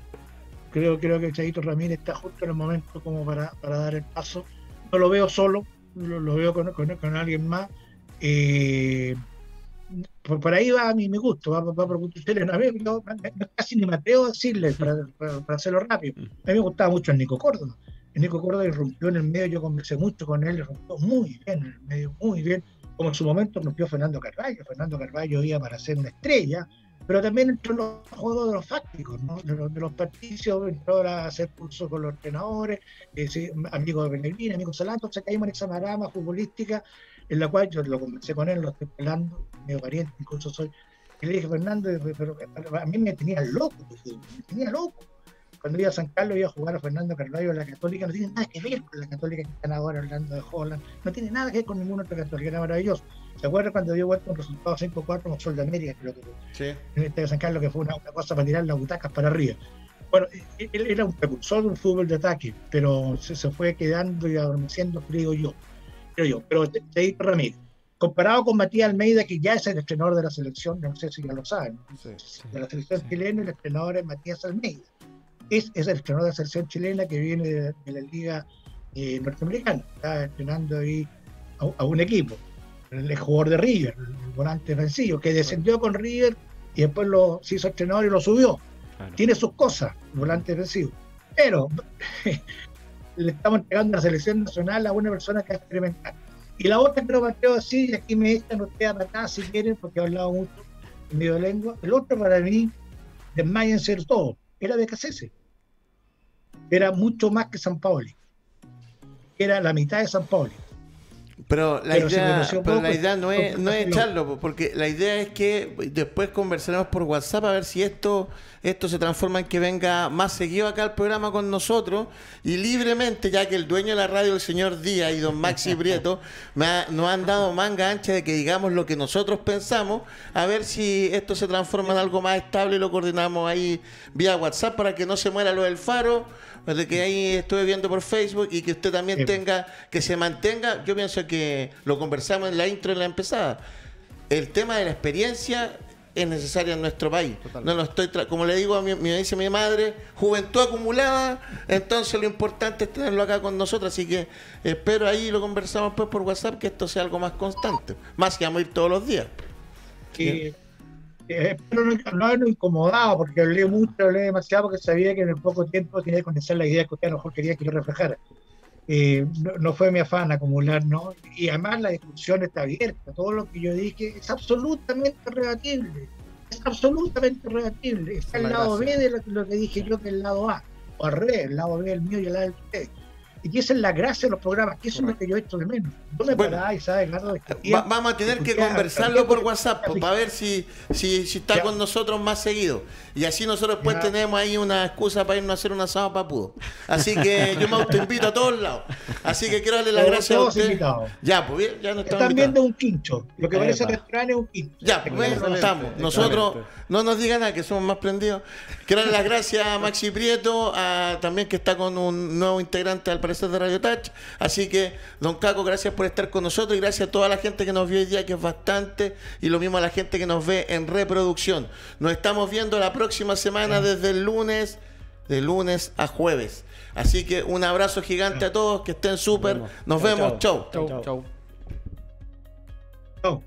Creo que Chaito Ramírez está justo en el momento como para dar el paso. No lo veo solo, lo veo con alguien más. Por ahí va a mi gusto, va por gusto chileno. A mí casi ni me atrevo a decirle para hacerlo rápido. A mí me gustaba mucho el Nico Córdoba. El Nico Córdoba irrumpió en el medio, yo conversé mucho con él, irrumpió muy bien en el medio, muy bien. Como en su momento irrumpió Fernando Carvalho. Fernando Carvalho iba para ser una estrella, pero también entró en los juegos de los fácticos, ¿no? de los particios, entró a hacer cursos con los entrenadores, amigo de Pellegrini, amigo de Solano. Entonces caímos en esa marama futbolística en la cual yo lo conversé con él, lo estoy pelando, medio pariente, incluso soy. Y le dije, Fernando, pero a mí me tenía loco, me tenía loco. Cuando iba a San Carlos iba a jugar a Fernando Carvalho a la Católica, no tiene nada que ver con la Católica que están ahora hablando de Holland, no tiene nada que ver con ninguna otra Católica, era maravilloso. ¿Se acuerdan cuando dio vuelta un resultado 5-4 con Sol de América, creo que sí, en este de San Carlos, que fue una cosa para tirar las butacas para arriba? Bueno, él era un precursor de un fútbol de ataque, pero se fue quedando y adormeciendo, creo yo. Pero Chaito Ramírez, comparado con Matías Almeida, que ya es el entrenador de la selección, no sé si ya lo saben, de la selección chilena, el entrenador es Matías Almeida. Es el entrenador de la selección chilena que viene de la liga norteamericana, está entrenando ahí a un equipo. El jugador de River, el volante defensivo, que descendió con River y después se hizo entrenador y lo subió. Claro. Tiene sus cosas, el volante defensivo. Pero le estamos entregando la selección nacional a una persona que ha experimentado. Y la otra, creo, Mateo, así, y aquí me echan ustedes a acá si quieren, porque he hablado mucho en medio de lengua. El otro, para mí, desmáyense todo, era de Becasese. Era mucho más que San Paoli. Era la mitad de San Paoli. Pero la idea no es echarlo, porque la idea es que después conversaremos por WhatsApp a ver si esto se transforma en que venga más seguido acá al programa con nosotros y libremente, ya que el dueño de la radio, el señor Díaz y don Maxi Prieto, nos han dado manga ancha de que digamos lo que nosotros pensamos, a ver si esto se transforma en algo más estable y lo coordinamos ahí vía WhatsApp para que no se muera lo del Faro, de que ahí estuve viendo por Facebook, y que usted también que se mantenga. Yo pienso que lo conversamos en la intro, en la empezada. El tema de la experiencia es necesaria en nuestro país. No lo estoy como le digo me dice mi madre, juventud acumulada, entonces lo importante es tenerlo acá con nosotros, así que espero ahí lo conversamos pues por WhatsApp, que esto sea algo más constante, más que vamos a ir todos los días. Espero no habernos incomodado, porque hablé mucho, hablé demasiado, porque sabía que en el poco tiempo tenía que condensar la idea que usted a lo mejor quería que yo reflejara. No fue mi afán acumular, ¿no? Y además la discusión está abierta. Todo lo que yo dije es absolutamente rebatible. Es absolutamente rebatible. Está el lado B de lo que dije yo, que es el lado A. O al revés, el lado B el mío y el lado del usted. Y esa es la gracia de los programas, que eso es lo que yo echo de menos. No me paráis, ¿sabes, Edgardo? Vamos a tener que conversarlo por WhatsApp para ver si está con nosotros más seguido. Y así nosotros después tenemos ahí una excusa para irnos a hacer un asado papudo. Así que yo me autoinvito a todos lados. Así que quiero darle las gracias a usted. Ya, pues bien, ya no estamos Están viendo un quincho. Lo que parece restaurante es un quincho. Ya, pues estamos. Nosotros no nos digan nada, que somos más prendidos. Quiero darle las gracias a Maxi Prieto, también que está con un nuevo integrante al parecer de Radio Touch. Así que, don Caco, gracias por estar con nosotros y gracias a toda la gente que nos vio hoy día, que es bastante, y lo mismo a la gente que nos ve en reproducción. Nos estamos viendo la próxima semana desde el lunes, de lunes a jueves. Así que un abrazo gigante a todos, que estén súper. Nos vemos. Chau. Chau. Chau.